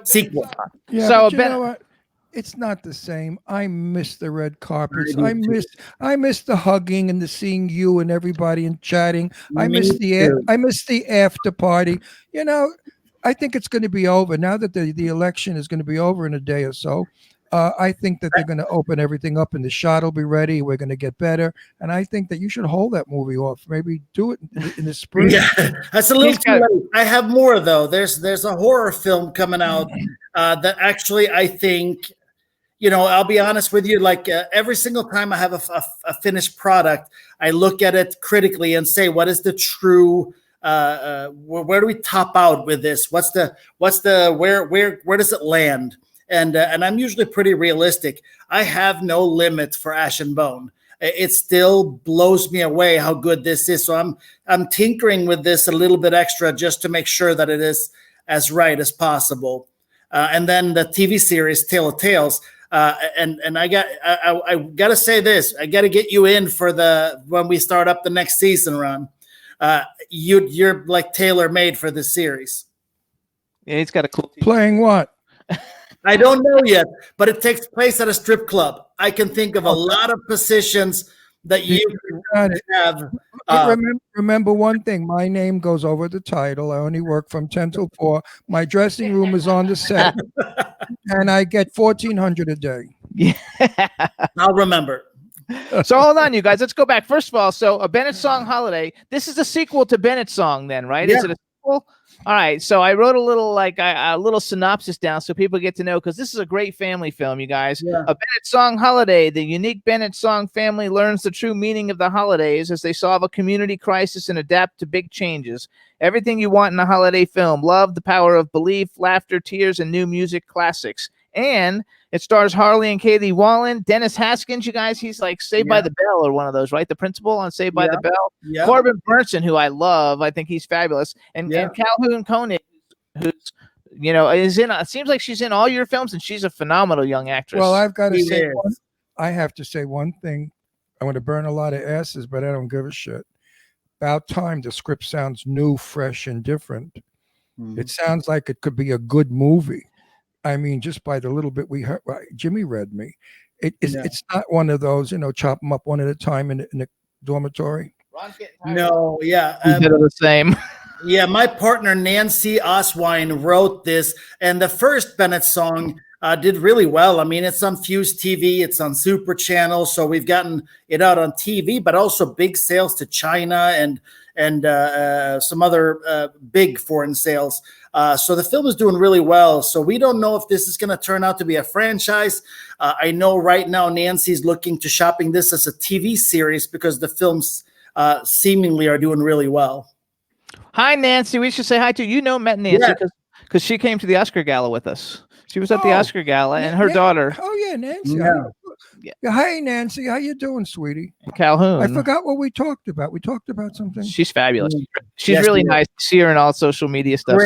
sequel. Yeah, So but you Ben- know what? It's not the same. I miss the red carpets. I I do too. miss the hugging and the seeing you and everybody and chatting. I miss too. I miss the after party. You know, I think it's going to be over now that the election is going to be over in a day or so. I think that they're going to open everything up and the shot will be ready. We're going to get better. And I think that you should hold that movie off. Maybe do it in the spring. Yeah, that's a little He's too got- late. I have more though. There's a horror film coming out that actually I think, I'll be honest with you. Like every single time I have a finished product, I look at it critically and say, what is the true? Where do we top out with this? Where does it land? And I'm usually pretty realistic. I have no limit for Ash and Bone. It still blows me away how good this is. So I'm tinkering with this a little bit extra just to make sure that it is as right as possible. And then the TV series Tale of Tales. And I got to say this. I got to get you in for when we start up the next season, Ron. You're like tailor made for this series. Yeah, he's got a cool. Playing what? I don't know yet, but it takes place at a strip club. I can think of a lot of positions that you Got it. have. Remember one thing. My name goes over the title. I only work from 10 till 4. My dressing room is on the set, and I get $1,400 a day. I'll remember. So hold on, you guys. Let's go back. First of all, so a Bennett Song Holiday. This is a sequel to Bennett Song, then, right? Yeah. Is it a sequel? All right. So I wrote a little synopsis down so people get to know, because this is a great family film, you guys. Yeah. A Bennett Song Holiday. The unique Bennett Song family learns the true meaning of the holidays as they solve a community crisis and adapt to big changes. Everything you want in a holiday film: love, the power of belief, laughter, tears, and new music classics. And it stars Harley and Kaylee Wallen, Dennis Haskins, you guys. He's like Saved by the Bell or one of those, right? The principal on Saved by the Bell. Yeah. Corbin Burnson, who I love. I think he's fabulous. And Calhoun Koenig, who's, is in, it seems like she's in all your films, and she's a phenomenal young actress. Well, I've got to He say, is. I have to say one thing. I want to burn a lot of asses, but I don't give a shit. About time the script sounds new, fresh, and different. It sounds like it could be a good movie. I mean, just by the little bit we heard, Jimmy read me. It's not one of those, chop them up one at a time in the dormitory. No, yeah. They're the same. Yeah, my partner Nancy Oswine wrote this, and the first Bennett Song did really well. I mean, it's on Fuse TV, it's on Super Channel, so we've gotten it out on TV, but also big sales to China and some other big foreign sales. So the film is doing really well. So we don't know if this is going to turn out to be a franchise. I know right now Nancy's looking to shopping this as a TV series because the films seemingly are doing really well. Hi, Nancy. We should say hi to you. Met Nancy because she came to the Oscar Gala with us. She was at the Oscar Gala, and her daughter. Oh yeah, Nancy. Yeah. Hi, Nancy. How you doing, sweetie? Calhoun. I forgot what we talked about. We talked about something. She's fabulous. She's Yes, really she is. nice. See her in all social media stuff.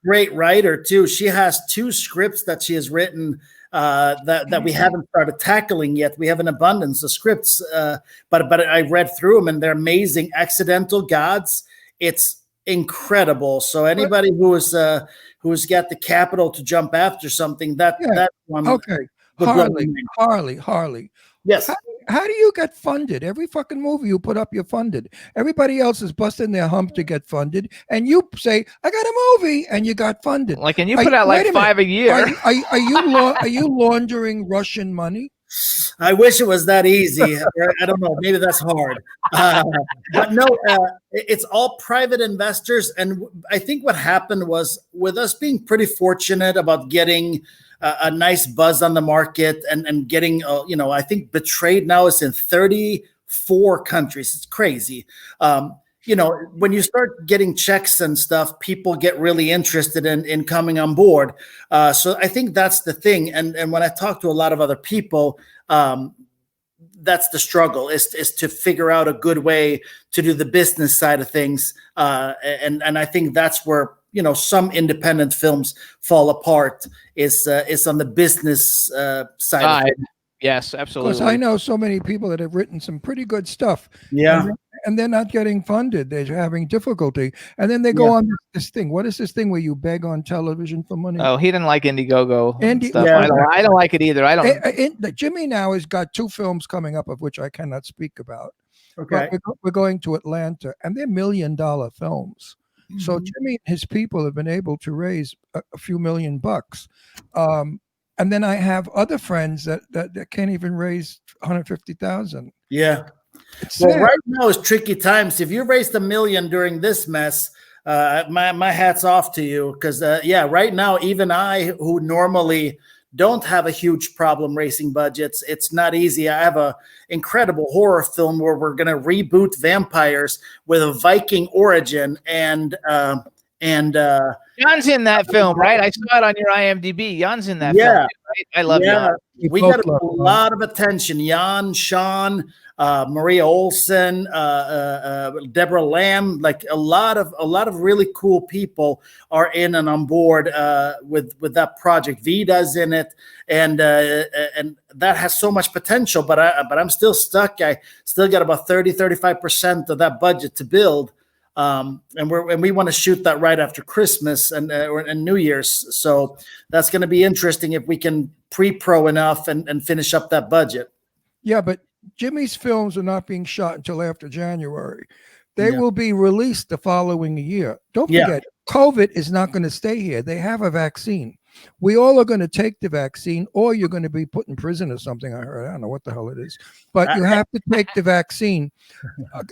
Great writer too. She has 2 scripts that she has written that we haven't started tackling yet. We have an abundance of scripts, but I read through them and they're amazing. Accidental Gods. It's incredible. So anybody who's got the capital to jump after something, that one. Okay. would blow my mind. Harley. Yes. How do you get funded? Every fucking movie you put up, you're funded. Everybody else is busting their hump to get funded, and you say, "I got a movie," and you got funded. Like, and you put out like 5 a year. Are you laundering Russian money? I wish it was that easy. I don't know. Maybe that's hard. But no, it's all private investors. And I think what happened was, with us being pretty fortunate about getting a nice buzz on the market and getting, I think Betrayed now is in 34 countries. It's crazy. When you start getting checks and stuff, people get really interested in coming on board. So I think that's the thing. And when I talk to a lot of other people, that's the struggle is to figure out a good way to do the business side of things. And I think that's where, some independent films fall apart is on the business side of things. Yes, absolutely. Because I know so many people that have written some pretty good stuff. Yeah. And they're not getting funded. They're having difficulty. And then they go on this thing. What is this thing where you beg on television for money? Oh, he didn't like Indiegogo stuff. Yeah. I don't like it either. I don't. Jimmy now has got 2 films coming up, of which I cannot speak about. Okay. But we're going to Atlanta, and they're $1 million films. So Jimmy and his people have been able to raise a few $1 million. And then I have other friends that can't even raise 150,000. Yeah. Right now is tricky times. If you raised $1 million during this mess, my hat's off to you. Because right now, even I, who normally don't have a huge problem raising budgets, it's not easy. I have a incredible horror film where we're going to reboot vampires with a Viking origin, and Jan's in that film, right? I saw it on your IMDb. Jan's in that film, right? I love Jan. We got a lot of attention. Jan, Sean, Maria Olsen, Deborah Lamb, like a lot of really cool people are in and on board with that project. Vida's in it, and that has so much potential. But I'm still stuck. I still got about 35% of that budget to build. And we want to shoot that right after Christmas and New Year's. So that's going to be interesting if we can pre-pro enough and finish up that budget. Yeah, but Jimmy's films are not being shot until after January. They will be released the following year. Don't forget, COVID is not going to stay here. They have a vaccine. We all are going to take the vaccine, or you're going to be put in prison or something. I heard. I don't know what the hell it is, but you have to take the vaccine.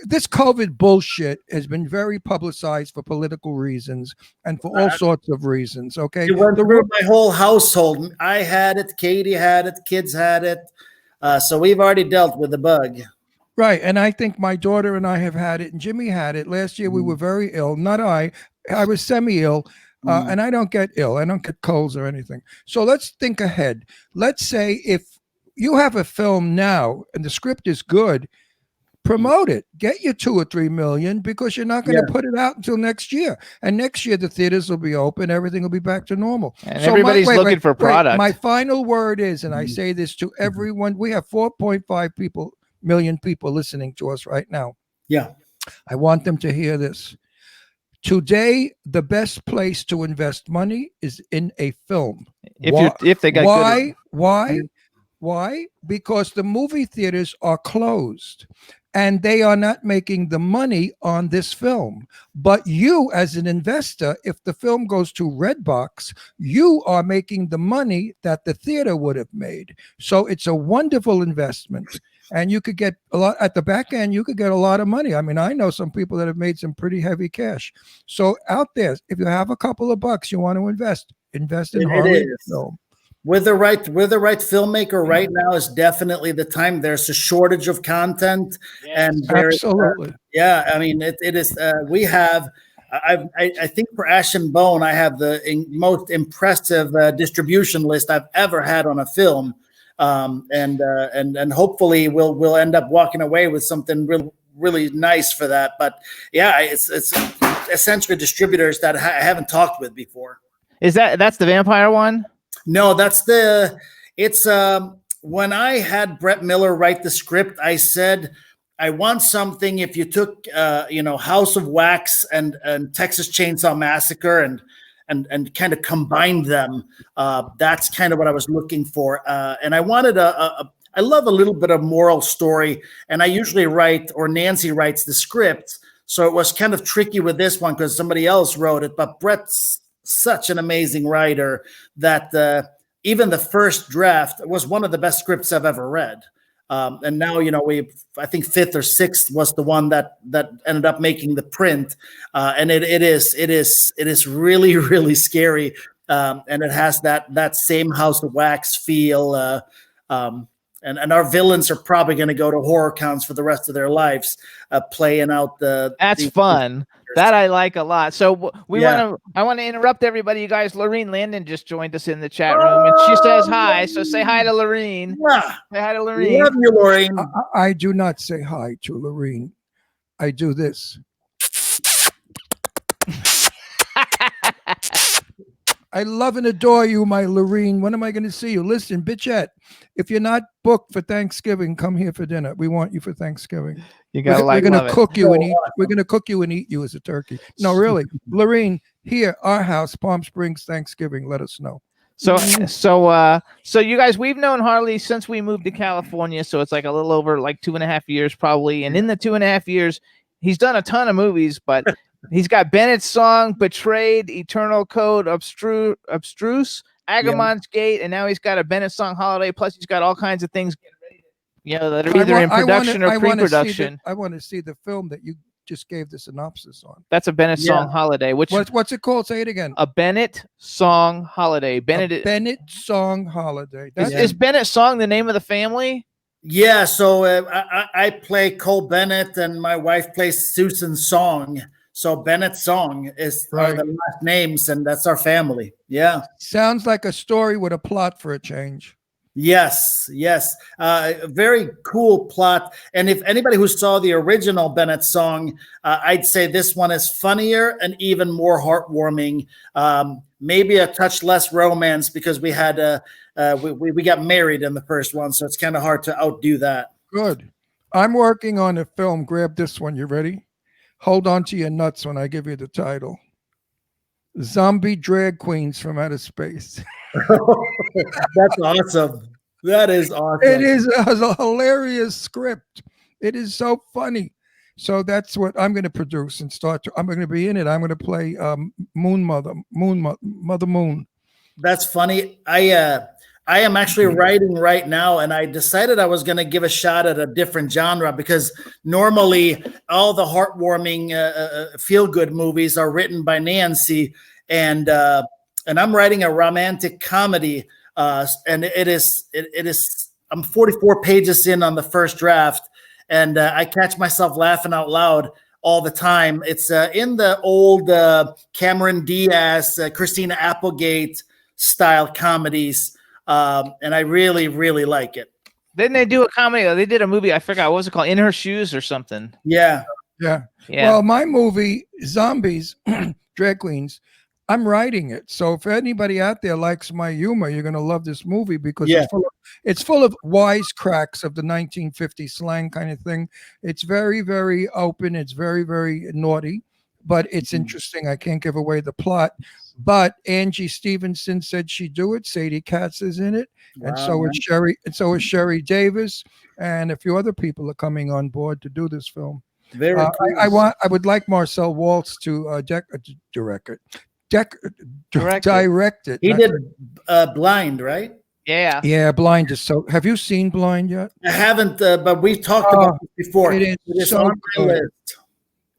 This COVID bullshit has been very publicized for political reasons and for all sorts of reasons. Okay, you went through my whole household. I had it. Katie had it. Kids had it. So we've already dealt with the bug. Right, and I think my daughter and I have had it, and Jimmy had it. Last year we were very ill. Not I was semi-ill. And I don't get ill. I don't get colds or anything. So let's think ahead. Let's say if you have a film now and the script is good, promote it. Get your 2 or 3 million, because you're not going to put it out until next year. And next year the theaters will be open. Everything will be back to normal. And so everybody's looking for product. My final word is, and I say this to everyone, we have 4.5 million people listening to us right now. Yeah. I want them to hear this. Today, the best place to invest money is in a film. If they got Why? Because the movie theaters are closed and they are not making the money on this film. But you, as an investor, if the film goes to Redbox, you are making the money that the theater would have made. So it's a wonderful investment. And you could get a lot at the back end. You could get a lot of money. I mean, I know some people that have made some pretty heavy cash. So out there, if you have a couple of bucks, you want to invest in Harley film. With the right filmmaker right now is definitely the time. There's a shortage of content, and absolutely, I mean, it is. We have. I think for Ash and Bone, I have the most impressive distribution list I've ever had on a film. And hopefully we'll end up walking away with something really nice for that. But it's essentially distributors that I haven't talked with before. That's the vampire one? No, it's when I had Brett Miller write the script, I said I want something. If you took, House of Wax and Texas Chainsaw Massacre and kind of combined them, that's kind of what I was looking for. And I wanted I love a little bit of moral story, and I usually write, or Nancy writes the script. So it was kind of tricky with this one because somebody else wrote it. But Brett's such an amazing writer that even the first draft was one of the best scripts I've ever read. And now, I think fifth or sixth was the one that ended up making the print. And it is really, really scary. And it has that same House of Wax feel. And our villains are probably going to go to horror cons for the rest of their lives, playing out That's fun. That I like a lot. So I want to interrupt everybody. You guys, Lorene Landon just joined us in the chat room, and she says hi. So say hi to Lorene. Yeah. Say hi to Lorene. Love you, Lorene. I do not say hi to Lorene. I do this. I love and adore you, my Lorene. When am I going to see you? Listen, bitchette, if you're not booked for Thanksgiving, come here for dinner. We want you for Thanksgiving. You gotta we're going to cook you and eat. Awesome. We're going to cook you and eat you as a turkey. No, really, Lorene, here, our house, Palm Springs, Thanksgiving. Let us know. So you guys, we've known Harley since we moved to California. So it's like a little over like 2.5 years probably. And in the 2.5 years, he's done a ton of movies, but he's got Bennett's Song, Betrayed, Eternal Code, Abstruse, Agamon's Gate, and now he's got a Bennett Song Holiday. Plus, he's got all kinds of things that are either in production or pre-production. I want to see the film that you just gave the synopsis on. That's a Bennett Song Holiday. What's it called? Say it again. A Bennett Song Holiday. Bennett Song Holiday. Is Bennett Song the name of the family? Yeah. So I play Cole Bennett, and my wife plays Susan Song. So Bennett Song is the last names, and that's our family. Yeah. Sounds like a story with a plot for a change. Yes. Very cool plot. And if anybody who saw the original Bennett Song, I'd say this one is funnier and even more heartwarming. Maybe a touch less romance because we had we got married in the first one, so it's kind of hard to outdo that. Good. I'm working on a film. Grab this one. You ready? Hold on to your nuts when I give you the title. Zombie Drag Queens from Outer Space. That's awesome. That is awesome. It is a hilarious script. It is so funny. So that's what I'm going to produce and start. I'm going to be in it. I'm going to play Mother Moon. That's funny. I am actually writing right now, and I decided I was going to give a shot at a different genre because normally all the heartwarming feel-good movies are written by Nancy, and I'm writing a romantic comedy, and it is. I'm 44 pages in on the first draft, and I catch myself laughing out loud all the time. It's in the old Cameron Diaz, Christina Applegate style comedies. And I really, really like it. Didn't they do a comedy? They did a movie. I forgot. What was it called? In Her Shoes or something. Yeah. Well, my movie, Zombies, Drag Queens, I'm writing it. So if anybody out there likes my humor, you're going to love this movie because it's full of wisecracks of the 1950s slang kind of thing. It's very, very open. It's very, very naughty, but it's interesting. I can't give away the plot. But Angie Stevenson said she'd do it. Sadie Katz is in it, and so is Sherry. And so is Sherry Davis, and a few other people are coming on board to do this film. Very cool. I would like Marcel Waltz to direct it. He did Blind, right? Yeah. Yeah, Blind is so. Have you seen Blind yet? I haven't, but we've talked about it before. It is so good.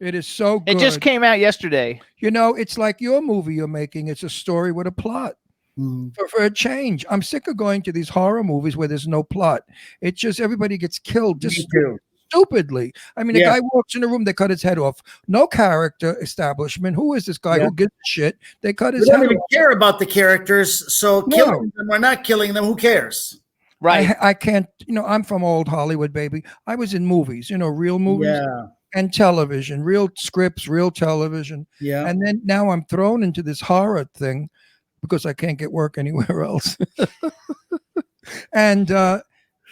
It is so good. It just came out yesterday. You know, it's like your movie you're making. It's a story with a plot. For a change. I'm sick of going to these horror movies where there's no plot. It's just everybody gets killed just stupidly. I mean, a guy walks in a room, they cut his head off. No character establishment. Who is this guy? Who gives a shit? They cut his head off. We don't even care about the characters. So killing them or not killing them, who cares? Right. I can't, I'm from old Hollywood, baby. I was in movies, real movies. Yeah. And television, real scripts, real television. Yeah. And then now I'm thrown into this horror thing because I can't get work anywhere else. And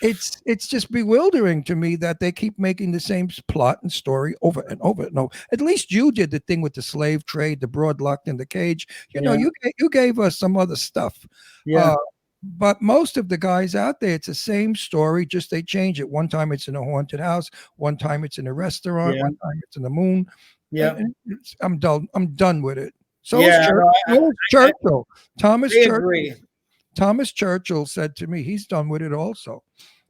It's just bewildering to me that they keep making the same plot and story over and over and over. At least you did the thing with the slave trade, the broad locked in the cage. You gave us some other stuff. Yeah. But most of the guys out there, it's the same story, just they change it. One time it's in a haunted house, one time it's in a restaurant, one time it's in the moon. Yeah. I'm done with it. So Churchill. Thomas Churchill said to me, he's done with it also.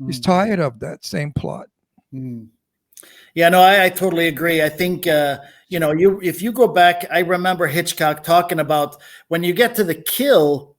He's tired of that same plot. Yeah, no, I totally agree. I think, if you go back, I remember Hitchcock talking about when you get to the kill,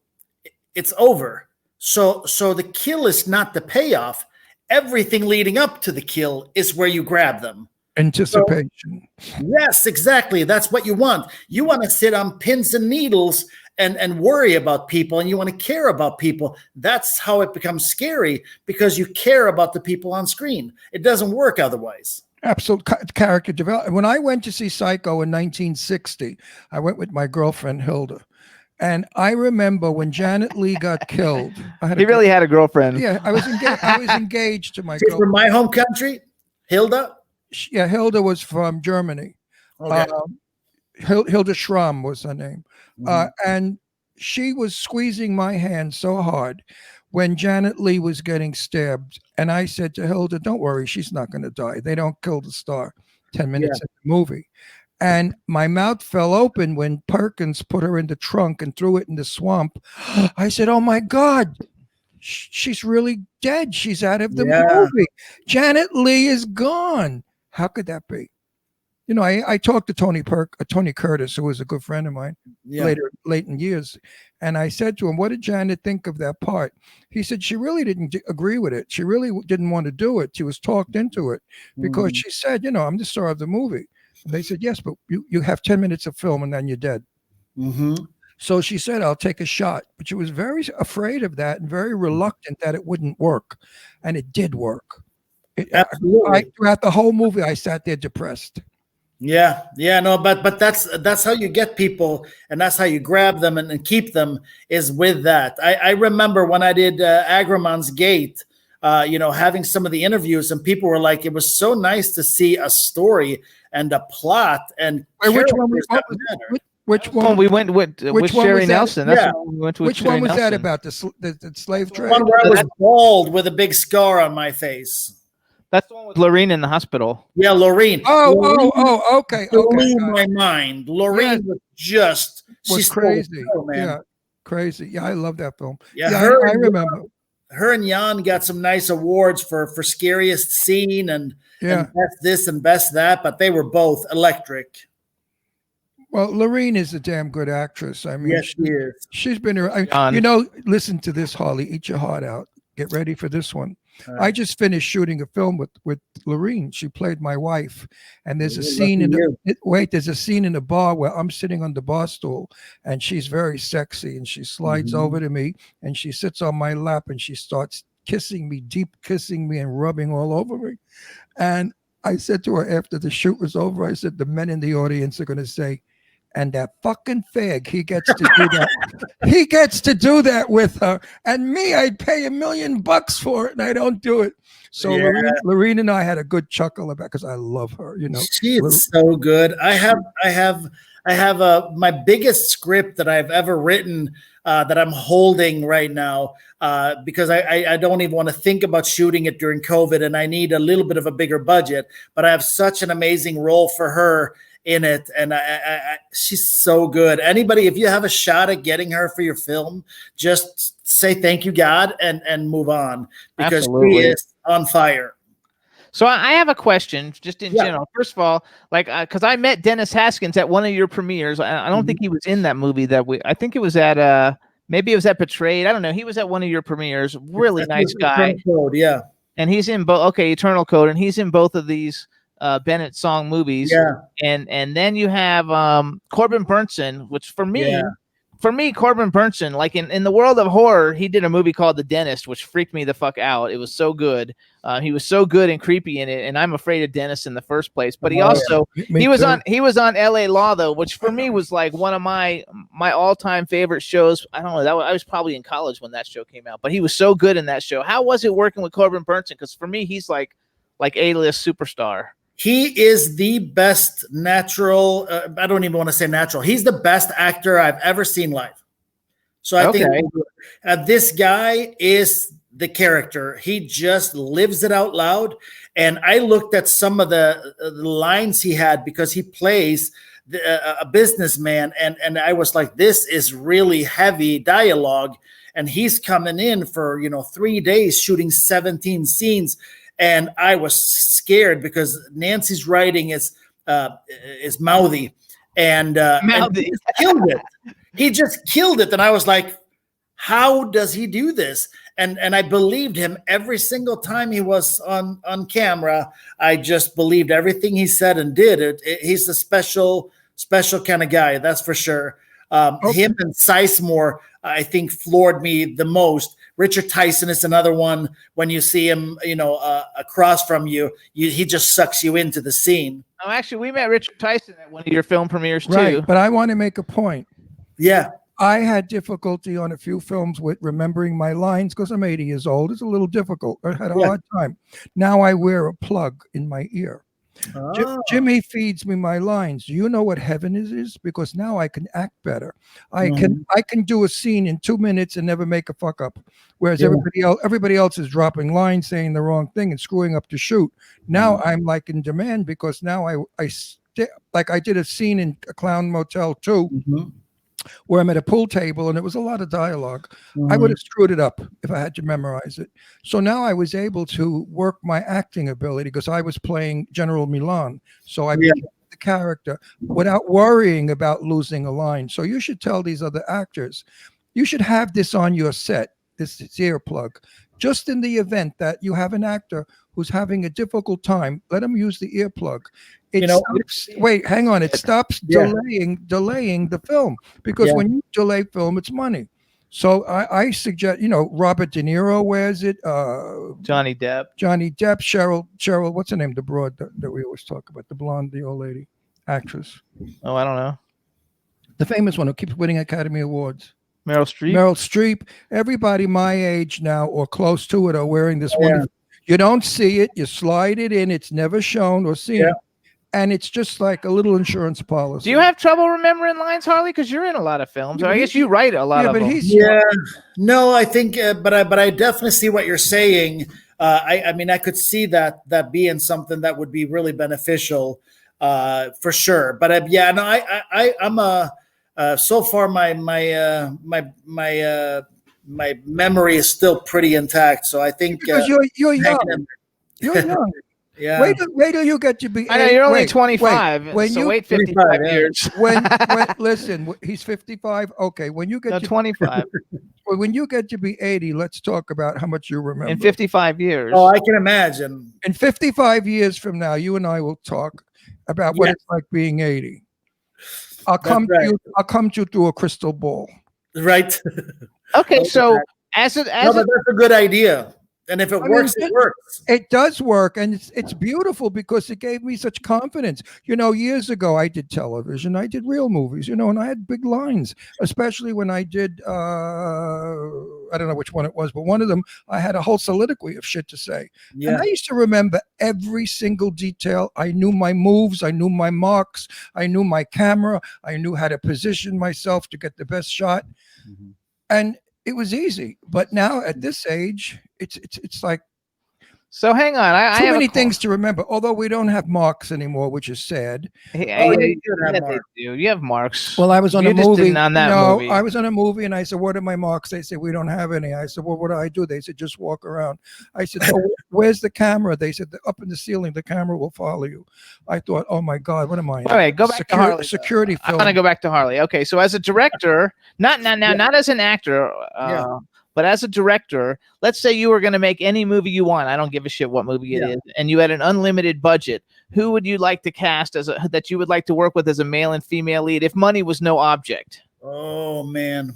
it's over. So the kill is not the payoff. Everything leading up to the kill is where you grab them. Anticipation. Yes, exactly. That's what you want. You want to sit on pins and needles and worry about people, and you want to care about people. That's how it becomes scary, because you care about the people on screen. It doesn't work otherwise. Absolute character development. When I went to see Psycho in 1960, I went with my girlfriend Hilda. And I remember when Janet Leigh got killed. He really had a girlfriend. Yeah, I was engaged to my girlfriend. From my home country, Hilda? Yeah, Hilda was from Germany. Okay. Hilda Schramm was her name. And she was squeezing my hand so hard when Janet Leigh was getting stabbed. And I said to Hilda, don't worry, she's not going to die. They don't kill the star 10 minutes in the movie. And my mouth fell open when Perkins put her in the trunk and threw it in the swamp. I said, oh my God, she's really dead. She's out of the movie. Janet Leigh is gone. How could that be? I talked to Tony Curtis, who was a good friend of mine late in years. And I said to him, what did Janet think of that part? He said, she really didn't agree with it. She really didn't want to do it. She was talked into it because she said, I'm the star of the movie. And they said, yes, but you have 10 minutes of film and then you're dead. So she said, I'll take a shot. But she was very afraid of that and very reluctant that it wouldn't work. And it did work. Absolutely. Throughout the whole movie, I sat there depressed. But that's how you get people, and that's how you grab them and keep them, is with that. I remember when I did Agramon's Gate, having some of the interviews, and people were like, it was so nice to see a story and a plot and which one we went with Sherry Nelson. That's the one we went to. Which one was that about? The slave trade? One where I was bald with a big scar on my face. That's the one with Lorene in the hospital. Yeah, Lorene. Okay. Blew my mind. Lorene was crazy. Crazy. Yeah, I love that film. Yeah, I remember. Her and Jan got some nice awards for scariest scene and best this and best that, but they were both electric. Well, Lorene is a damn good actress. I mean, yes, she is. She's been. Listen to this, Harley. Eat your heart out. Get ready for this one. Right. I just finished shooting a film with Lorene. She played my wife, and there's a scene there's a scene in the bar where I'm sitting on the bar stool, and she's very sexy, and she slides over to me, and she sits on my lap, and she starts deep kissing me and rubbing all over me. And I said to her after the shoot was over, I said, the men in the audience are going to say, and that fucking fag, he gets to do that. He gets to do that with her. And me, I'd pay $1 million for it, and I don't do it. So Lorene and I had a good chuckle about, because I love her. She is so good. I have my biggest script that I've ever written that I'm holding right now because I don't even want to think about shooting it during COVID, and I need a little bit of a bigger budget. But I have such an amazing role for her in it, and she's so good. Anybody, if you have a shot at getting her for your film, just say thank you, God, and move on, because she is on fire. So I have a question, just in general. First of all, because I met Dennis Haskins at one of your premieres. I don't think he was in that movie I think it was at maybe it was at Betrayed. I don't know. He was at one of your premieres. Really nice guy. Code, yeah. And he's in both. Okay, Eternal Code, and he's in both of these Bennett song movies. Yeah. And then you have Corbin Burnson, which for me for me, Corbin Burnson, like in the world of horror, he did a movie called The Dentist, which freaked me the fuck out. It was so good. He was so good and creepy in it, and I'm afraid of dentists in the first place. But he also Me he was too. on L.A. Law though, which for me was like one of my all-time favorite shows. I don't know, I was probably in college when that show came out, but he was so good in that show. How was it working with Corbin Burnson? Because for me, he's like A-list superstar. He is the best natural. I don't even want to say natural. He's the best actor I've ever seen live. So I think this guy is the character. He just lives it out loud. And I looked at some of the lines he had because he plays a businessman. And I was like, this is really heavy dialogue. And he's coming in for, 3 days shooting 17 scenes. And I was scared because Nancy's writing is mouthy, and he just killed it. He just killed it, and I was like, "How does he do this?" And I believed him every single time he was on camera. I just believed everything he said and did. He's a special kind of guy, that's for sure. Him and Sizemore, I think, floored me the most. Richard Tyson is another one. When you see him, across from you, he just sucks you into the scene. Oh, actually, we met Richard Tyson at one of your film premieres too. Right, but I want to make a point. Yeah. I had difficulty on a few films with remembering my lines because I'm 80 years old. It's a little difficult. I had a hard time. Now I wear a plug in my ear. Jimmy feeds me my lines. Do you know what heaven is? Because now I can act better. I can do a scene in 2 minutes and never make a fuck up. Whereas everybody else is dropping lines, saying the wrong thing, and screwing up the shoot. Now I'm like in demand because now I did a scene in a Clown Motel 2. Where I'm at a pool table and it was a lot of dialogue. I would have screwed it up if I had to memorize it. So now I was able to work my acting ability because I was playing General Milan. So I became the character without worrying about losing a line. So you should tell these other actors, you should have this on your set, this earplug, just in the event that you have an actor who's having a difficult time, let them use the earplug. Wait, hang on. It stops delaying the film because when you delay film, it's money. So I suggest, Robert De Niro wears it. Johnny Depp, Cheryl, what's her name? The broad that we always talk about, the blonde, the old lady actress. Oh, I don't know. The famous one who keeps winning Academy Awards. Meryl Streep. Everybody my age now or close to it are wearing this wonderful. You don't see it. You slide it in. It's never shown or seen. And it's just like a little insurance policy. Do you have trouble remembering lines, Harley? Because you're in a lot of films. I guess you write a lot of them. No, I think, but I definitely see what you're saying. I mean, I could see that being something that would be really beneficial, for sure. But I'm so far my memory is still pretty intact. So I think because you're young. You're young. Yeah. Wait till you get to be. I know you're only 25. Wait 55 years. When listen, he's 55. Okay, when you get to 25. When you get to be 80, let's talk about how much you remember. In 55 years. Oh, I can imagine. In 55 years from now, you and I will talk about what it's like being 80. I'll come to you through a crystal ball. Right. Okay, so but that's a good idea. And if it works, it works. It does work, and it's beautiful because it gave me such confidence. Years ago, I did television, I did real movies, and I had big lines, especially when I did, I don't know which one it was, but one of them, I had a whole soliloquy of shit to say. Yeah. And I used to remember every single detail. I knew my moves, I knew my marks, I knew my camera, I knew how to position myself to get the best shot. And it was easy. But now at this age, it's like, so hang on, I too have many things to remember. Although we don't have marks anymore, which is sad. You have marks. Well, I was on a movie. Movie. I was on a movie, and I said, "What are my marks?" They said, "We don't have any." I said, "Well, what do I do?" They said, "Just walk around." I said, "Oh, where's the camera?" They said, "Up in the ceiling. The camera will follow you." I thought, "Oh my God, what am I?" All right, go back to Harley. Security film. I'm gonna go back to Harley. Okay, so as a director, not as an actor. But as a director, let's say you were going to make any movie you want. I don't give a shit what movie it is. And you had an unlimited budget. Who would you like to cast that you would like to work with as a male and female lead if money was no object? Oh man.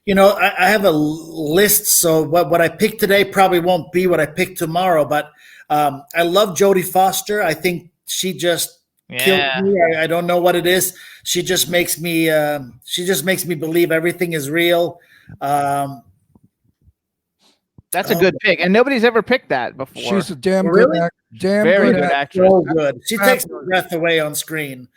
You know, I have a list, so what I pick today probably won't be what I pick tomorrow. But I love Jodie Foster. I think she just killed Yeah. me. I don't know what it is. She just makes me. She just makes me believe everything is real. That's a good pick, and nobody's ever picked that before. She's a damn Really? good damn Very good good actor. actress. So good. She takes the breath away on screen.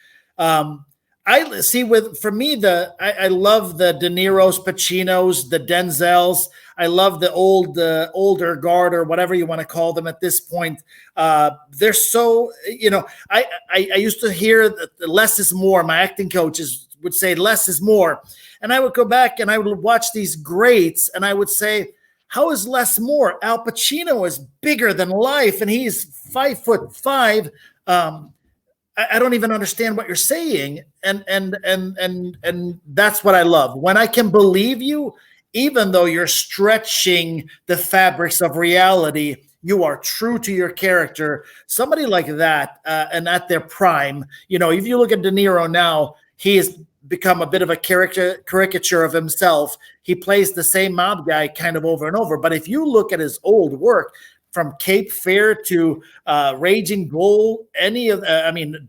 I see for me I love the De Niro's, Pacinos, the Denzels. I love the older guard or whatever you want to call them at this point. They're so, you know, I used to hear that less is more. My acting coaches would say less is more, and I would go back and I would watch these greats and I would say, how is less more? Al Pacino is bigger than life and he's 5'5". I don't even understand what you're saying. And that's what I love. When I can believe you, even though you're stretching the fabrics of reality, you are true to your character. Somebody like that, and at their prime, you know, if you look at De Niro now, he has become a bit of a caricature of himself. He plays the same mob guy kind of over and over. But if you look at his old work, from Cape Fear to Raging Bull,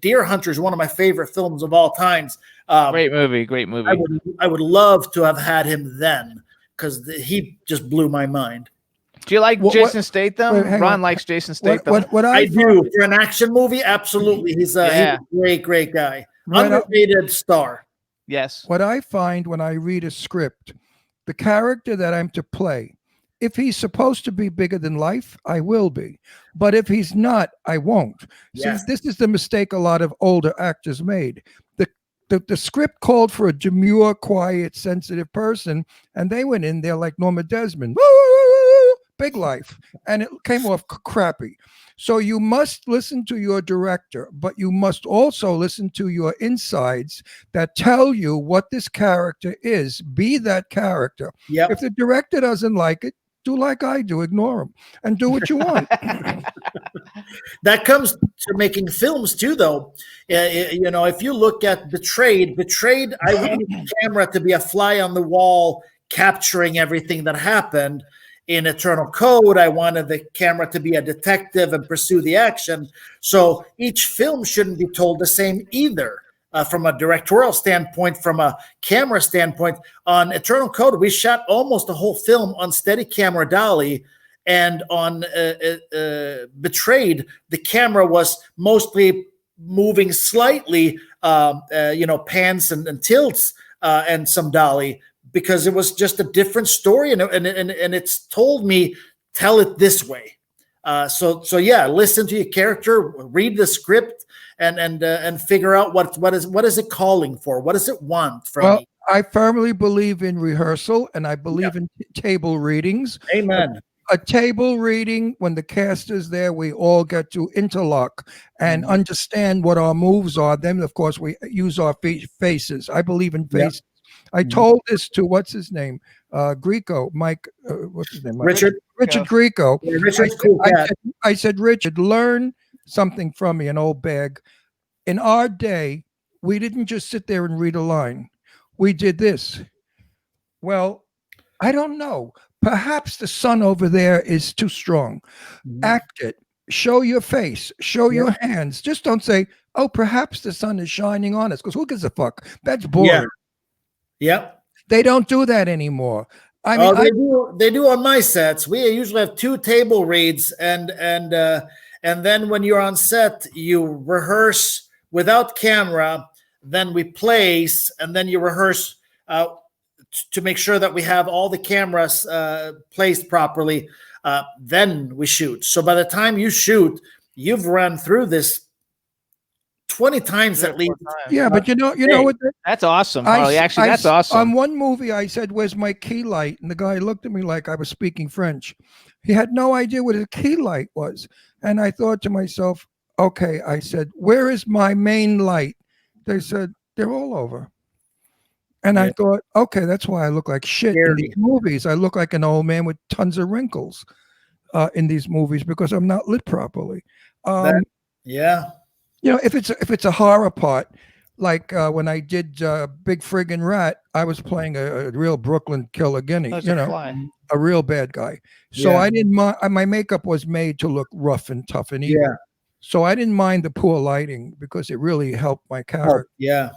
Deer Hunter is one of my favorite films of all times. Great movie. I would love to have had him then because he just blew my mind. Do you like Jason Statham? Wait, Ron likes Jason Statham. What I do. For an action movie, absolutely. He's a great guy. Underrated star. Yes. What I find when I read a script, the character that I'm to play, if he's supposed to be bigger than life, I will be. But if he's not, I won't. Yes. See, this is the mistake a lot of older actors made. The script called for a demure, quiet, sensitive person, and they went in there like Norma Desmond. Big life. And it came off crappy. So you must listen to your director, but you must also listen to your insides that tell you what this character is. Be that character. Yep. If the director doesn't like it, do like I do, ignore him and do what you want. That comes to making films too, though. You know, if you look at Betrayed, I wanted the camera to be a fly on the wall, capturing everything that happened. In Eternal Code, I wanted the camera to be a detective and pursue the action. So each film shouldn't be told the same either. From a directorial standpoint, from a camera standpoint, on Eternal Code, we shot almost a whole film on Steadicam dolly, and on Betrayed, the camera was mostly moving slightly, pans and tilts and some dolly, because it was just a different story, and it's told me, tell it this way. So yeah, listen to your character, read the script, and figure out what is it calling for? What does it want from me? I firmly believe in rehearsal, and I believe in table readings. Amen. A table reading, when the cast is there, we all get to interlock and understand what our moves are. Then, of course, we use our faces. I believe in faces. I told this to what's his name, Grieco, Mike. What's his name? Richard Grieco. Yeah, Richard's cool. I said, Richard, learn something from me, an old bag. In our day, we didn't just sit there and read a line. We did this. Well, I don't know. Perhaps the sun over there is too strong. Act it. Show your face. Show your hands. Just don't say, oh, perhaps the sun is shining on us. Because who gives a fuck? That's boring. Yep. They don't do that anymore. I mean, they do on my sets. We usually have 2 table reads, and then when you're on set, you rehearse without camera. Then we place, and then you rehearse to make sure that we have all the cameras placed properly. Then we shoot. So by the time you shoot, you've run through this 20 times at least. Yeah, but you know what? That's awesome, Harley. Actually, that's awesome. On one movie, I said, "Where's my key light?" And the guy looked at me like I was speaking French. He had no idea what a key light was. And I thought to myself, okay, I said, "Where is my main light?" They said, "They're all over." And I thought, okay, that's why I look like shit in these movies. I look like an old man with tons of wrinkles in these movies because I'm not lit properly. Yeah. You know, if it's a horror part, Like when I did Big Friggin' Rat, I was playing a real Brooklyn killer guinea, That's you a know, fly. a real bad guy. So Yeah. I didn't mind. My makeup was made to look rough and tough and evil. Yeah. So I didn't mind the poor lighting because it really helped my character. Yeah.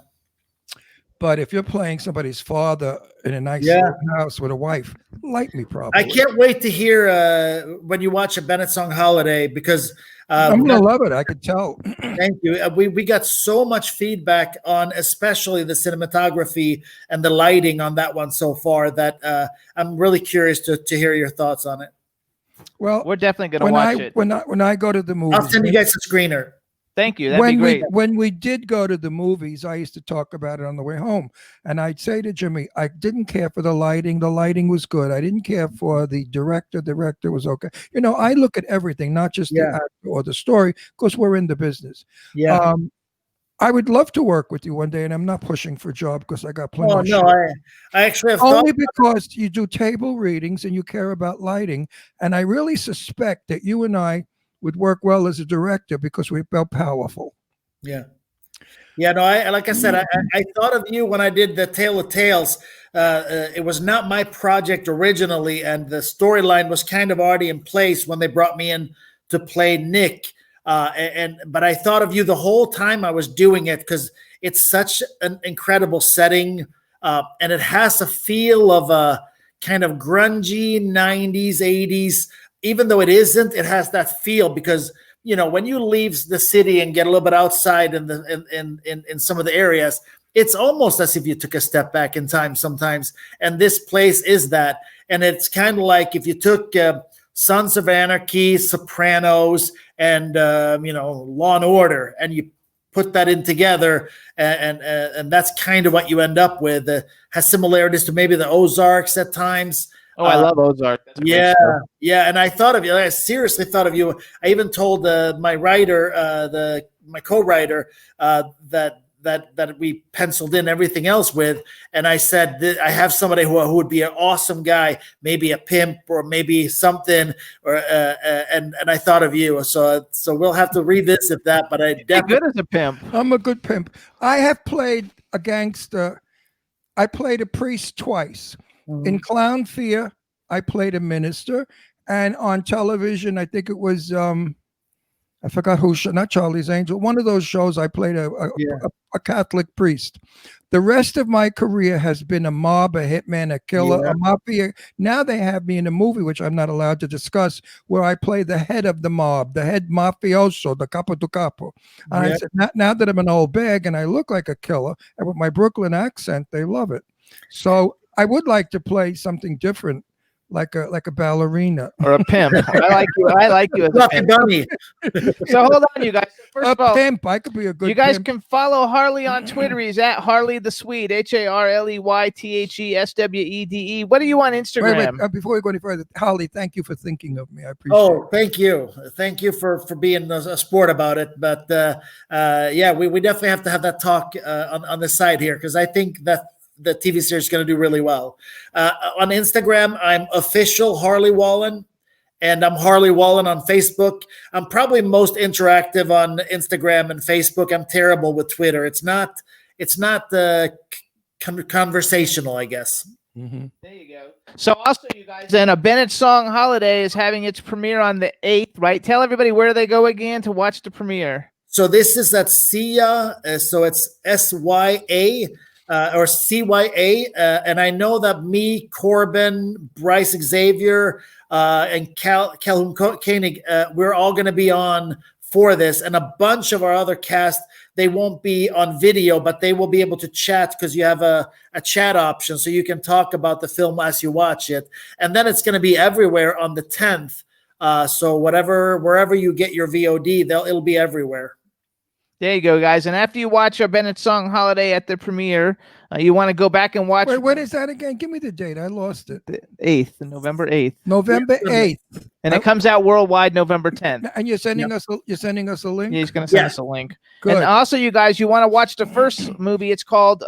But if you're playing somebody's father in a nice Yeah. little house with a wife, light me I properly. can't wait to hear when you watch a Bennett Song Holiday, because I'm gonna love it. I could tell. thank you. We got so much feedback on especially the cinematography and the lighting on that one so far that I'm really curious to hear your thoughts on it. Well, We're definitely going to watch it. when I go to the movies, I'll send you guys a screener. Thank you. That'd be great. when we did go to the movies, I used to talk about it on the way home, and I'd say to Jimmy, I didn't care for the lighting. The lighting was good. I didn't care for the director. The director was okay. You know, I look at everything, not just the actor or the story, because we're in the business. Yeah. I would love to work with you one day, and I'm not pushing for a job because I got plenty. Oh of no, shit. I actually have Only thought. because you do table readings and you care about lighting, and I really suspect that you and I would work well as a director because we're both powerful. Yeah. Yeah, no, like I said, I thought of you when I did the Tale of Tales. It was not my project originally, and the storyline was kind of already in place when they brought me in to play Nick. But I thought of you the whole time I was doing it because it's such an incredible setting, and it has a feel of a kind of grungy 90s, 80s. Even though it isn't, it has that feel because you know, when you leave the city and get a little bit outside in some of the areas, it's almost as if you took a step back in time sometimes. And this place is that. And it's kind of like if you took Sons of Anarchy, Sopranos, and Law and Order, and you put that in together, and that's kind of what you end up with. Has similarities to maybe the Ozarks at times. Oh, I love Ozark. Yeah. And I thought of you. I seriously thought of you. I even told my writer, my co-writer, that we penciled in everything else with, and I said I have somebody who would be an awesome guy, maybe a pimp or maybe something, or and I thought of you. So we'll have to revisit that. But I definitely good as a pimp. I'm a good pimp. I have played a gangster. I played a priest twice. In Clown Fear, I played a minister, and on television, I think it was I forgot who, not Charlie's Angel. One of those shows, I played a Catholic priest. The rest of my career has been a mob, a hitman, a killer, a mafia. Now they have me in a movie, which I'm not allowed to discuss, where I play the head of the mob, the head mafioso, the capo to capo. And I said, now that I'm an old bag and I look like a killer, and with my Brooklyn accent, they love it. So I would like to play something different, like a ballerina or a pimp. I like you as a pimp. Bunny. So hold on, you guys. First of all, pimp. I could be a good. You guys pimp. can follow Harley on Twitter. He's at Harley the Swede. HarleyTheswede. What are you on Instagram? Wait, before we go any further, Harley, thank you for thinking of me. I appreciate it. Oh, thank you for being a sport about it. But yeah, we definitely have to have that talk on the side here because I think that the TV series is going to do really well. On Instagram, I'm official Harley Wallen, and I'm Harley Wallen on Facebook. I'm probably most interactive on Instagram and Facebook. I'm terrible with Twitter. It's not conversational, I guess. Mm-hmm. There you go. So also, you guys, then a Bennett Song Holiday is having its premiere on the 8th, right? Tell everybody where they go again to watch the premiere. So this is at SYA, so it's SYA. Or CYA, and I know that me, Corbin, Bryce Xavier, and Calhoun Koenig, we're all going to be on for this, and a bunch of our other cast, they won't be on video, but they will be able to chat because you have a chat option, so you can talk about the film as you watch it, and then it's going to be everywhere on the 10th. So wherever you get your VOD, it'll be everywhere. There you go, guys. And after you watch our Bennett Song Holiday at the premiere, You want to go back and watch. Wait, when is that again? Give me the date. I lost it. The 8th, November 8th. November 8th. And it comes out worldwide November 10th. And you're sending us a link? Yeah, he's going to send us a link. Good. And also, you guys, you want to watch the first movie. It's called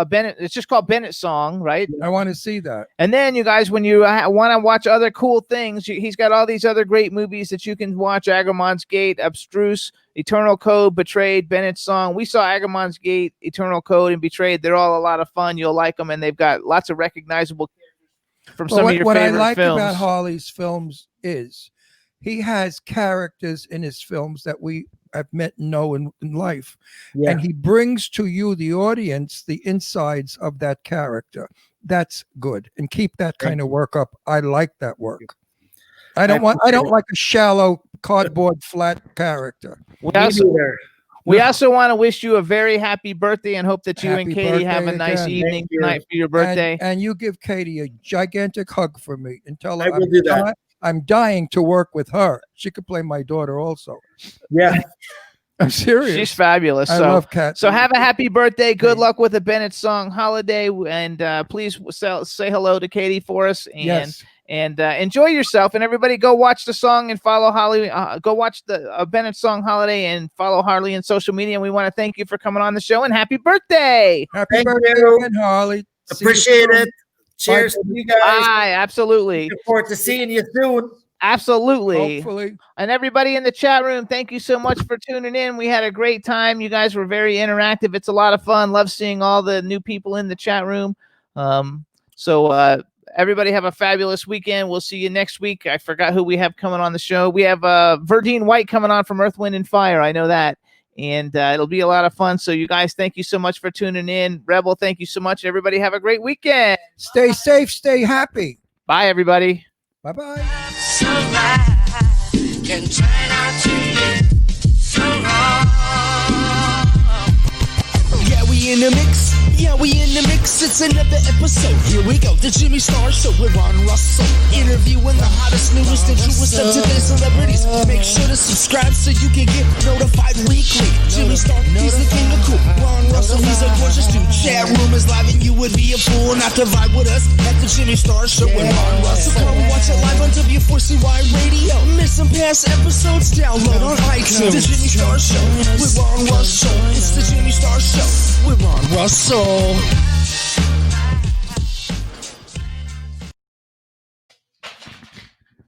it's just called Bennett Song, right? I want to see that. And then, you guys, when you want to watch other cool things, he's got all these other great movies that you can watch. Agramon's Gate, Abstruse, Eternal Code, Betrayed, Bennett's Song. We saw Agramon's Gate, Eternal Code, and Betrayed. They're all a lot of fun. You'll like them, and they've got lots of recognizable characters from some of your favorite films. What I like about Harley's films is he has characters in his films that we have met and know in life. Yeah. And he brings to you, the audience, the insides of that character. That's good. And keep that kind of work up. I like that work. I don't like a shallow cardboard flat character. We also want to wish you a very happy birthday and hope that you and Katie have a nice evening tonight for your birthday. And you give Katie a gigantic hug for me and tell her I will do that. I'm dying to work with her. She could play my daughter also. Yeah. I'm serious. She's fabulous. I love Kat. So have a happy birthday. Good luck with the Bennett Song holiday. And please say hello to Katie for us. And, yes. And enjoy yourself. And everybody go watch the song and follow Harley. Go watch the Bennett Song holiday and follow Harley on social media. And we want to thank you for coming on the show. And happy birthday. Happy birthday again, Harley. Appreciate it. Cheers to you guys. Bye. Absolutely. Look forward to seeing you soon. Absolutely. Hopefully. And everybody in the chat room, thank you so much for tuning in. We had a great time. You guys were very interactive. It's a lot of fun. Love seeing all the new people in the chat room. So everybody have a fabulous weekend. We'll see you next week. I forgot who we have coming on the show. We have Verdine White coming on from Earth, Wind, and Fire. I know that. And it'll be a lot of fun. So you guys, thank you so much for tuning in. Rebel, thank you so much. Everybody have a great weekend. Stay safe. Stay happy. Bye, everybody. Bye-bye. Can turn out to be so wrong. Yeah, we in the mix. Yeah, we in the mix. It's another episode. Here we go. The Jimmy Star Show with Ron Russell. Interviewing the hottest, newest, and truest of today's celebrities. Make sure to subscribe so you can get notified weekly. Jimmy Star, he's the king of cool. Ron Russell, he's a gorgeous dude. Chat room is live and you would be a fool not to vibe with us at the Jimmy Star Show with Ron Russell. Come watch it live on W4CY Radio. Miss some past episodes? Download on iTunes. The Jimmy Star Show with Ron Russell. It's the Jimmy Star Show with Ron Russell.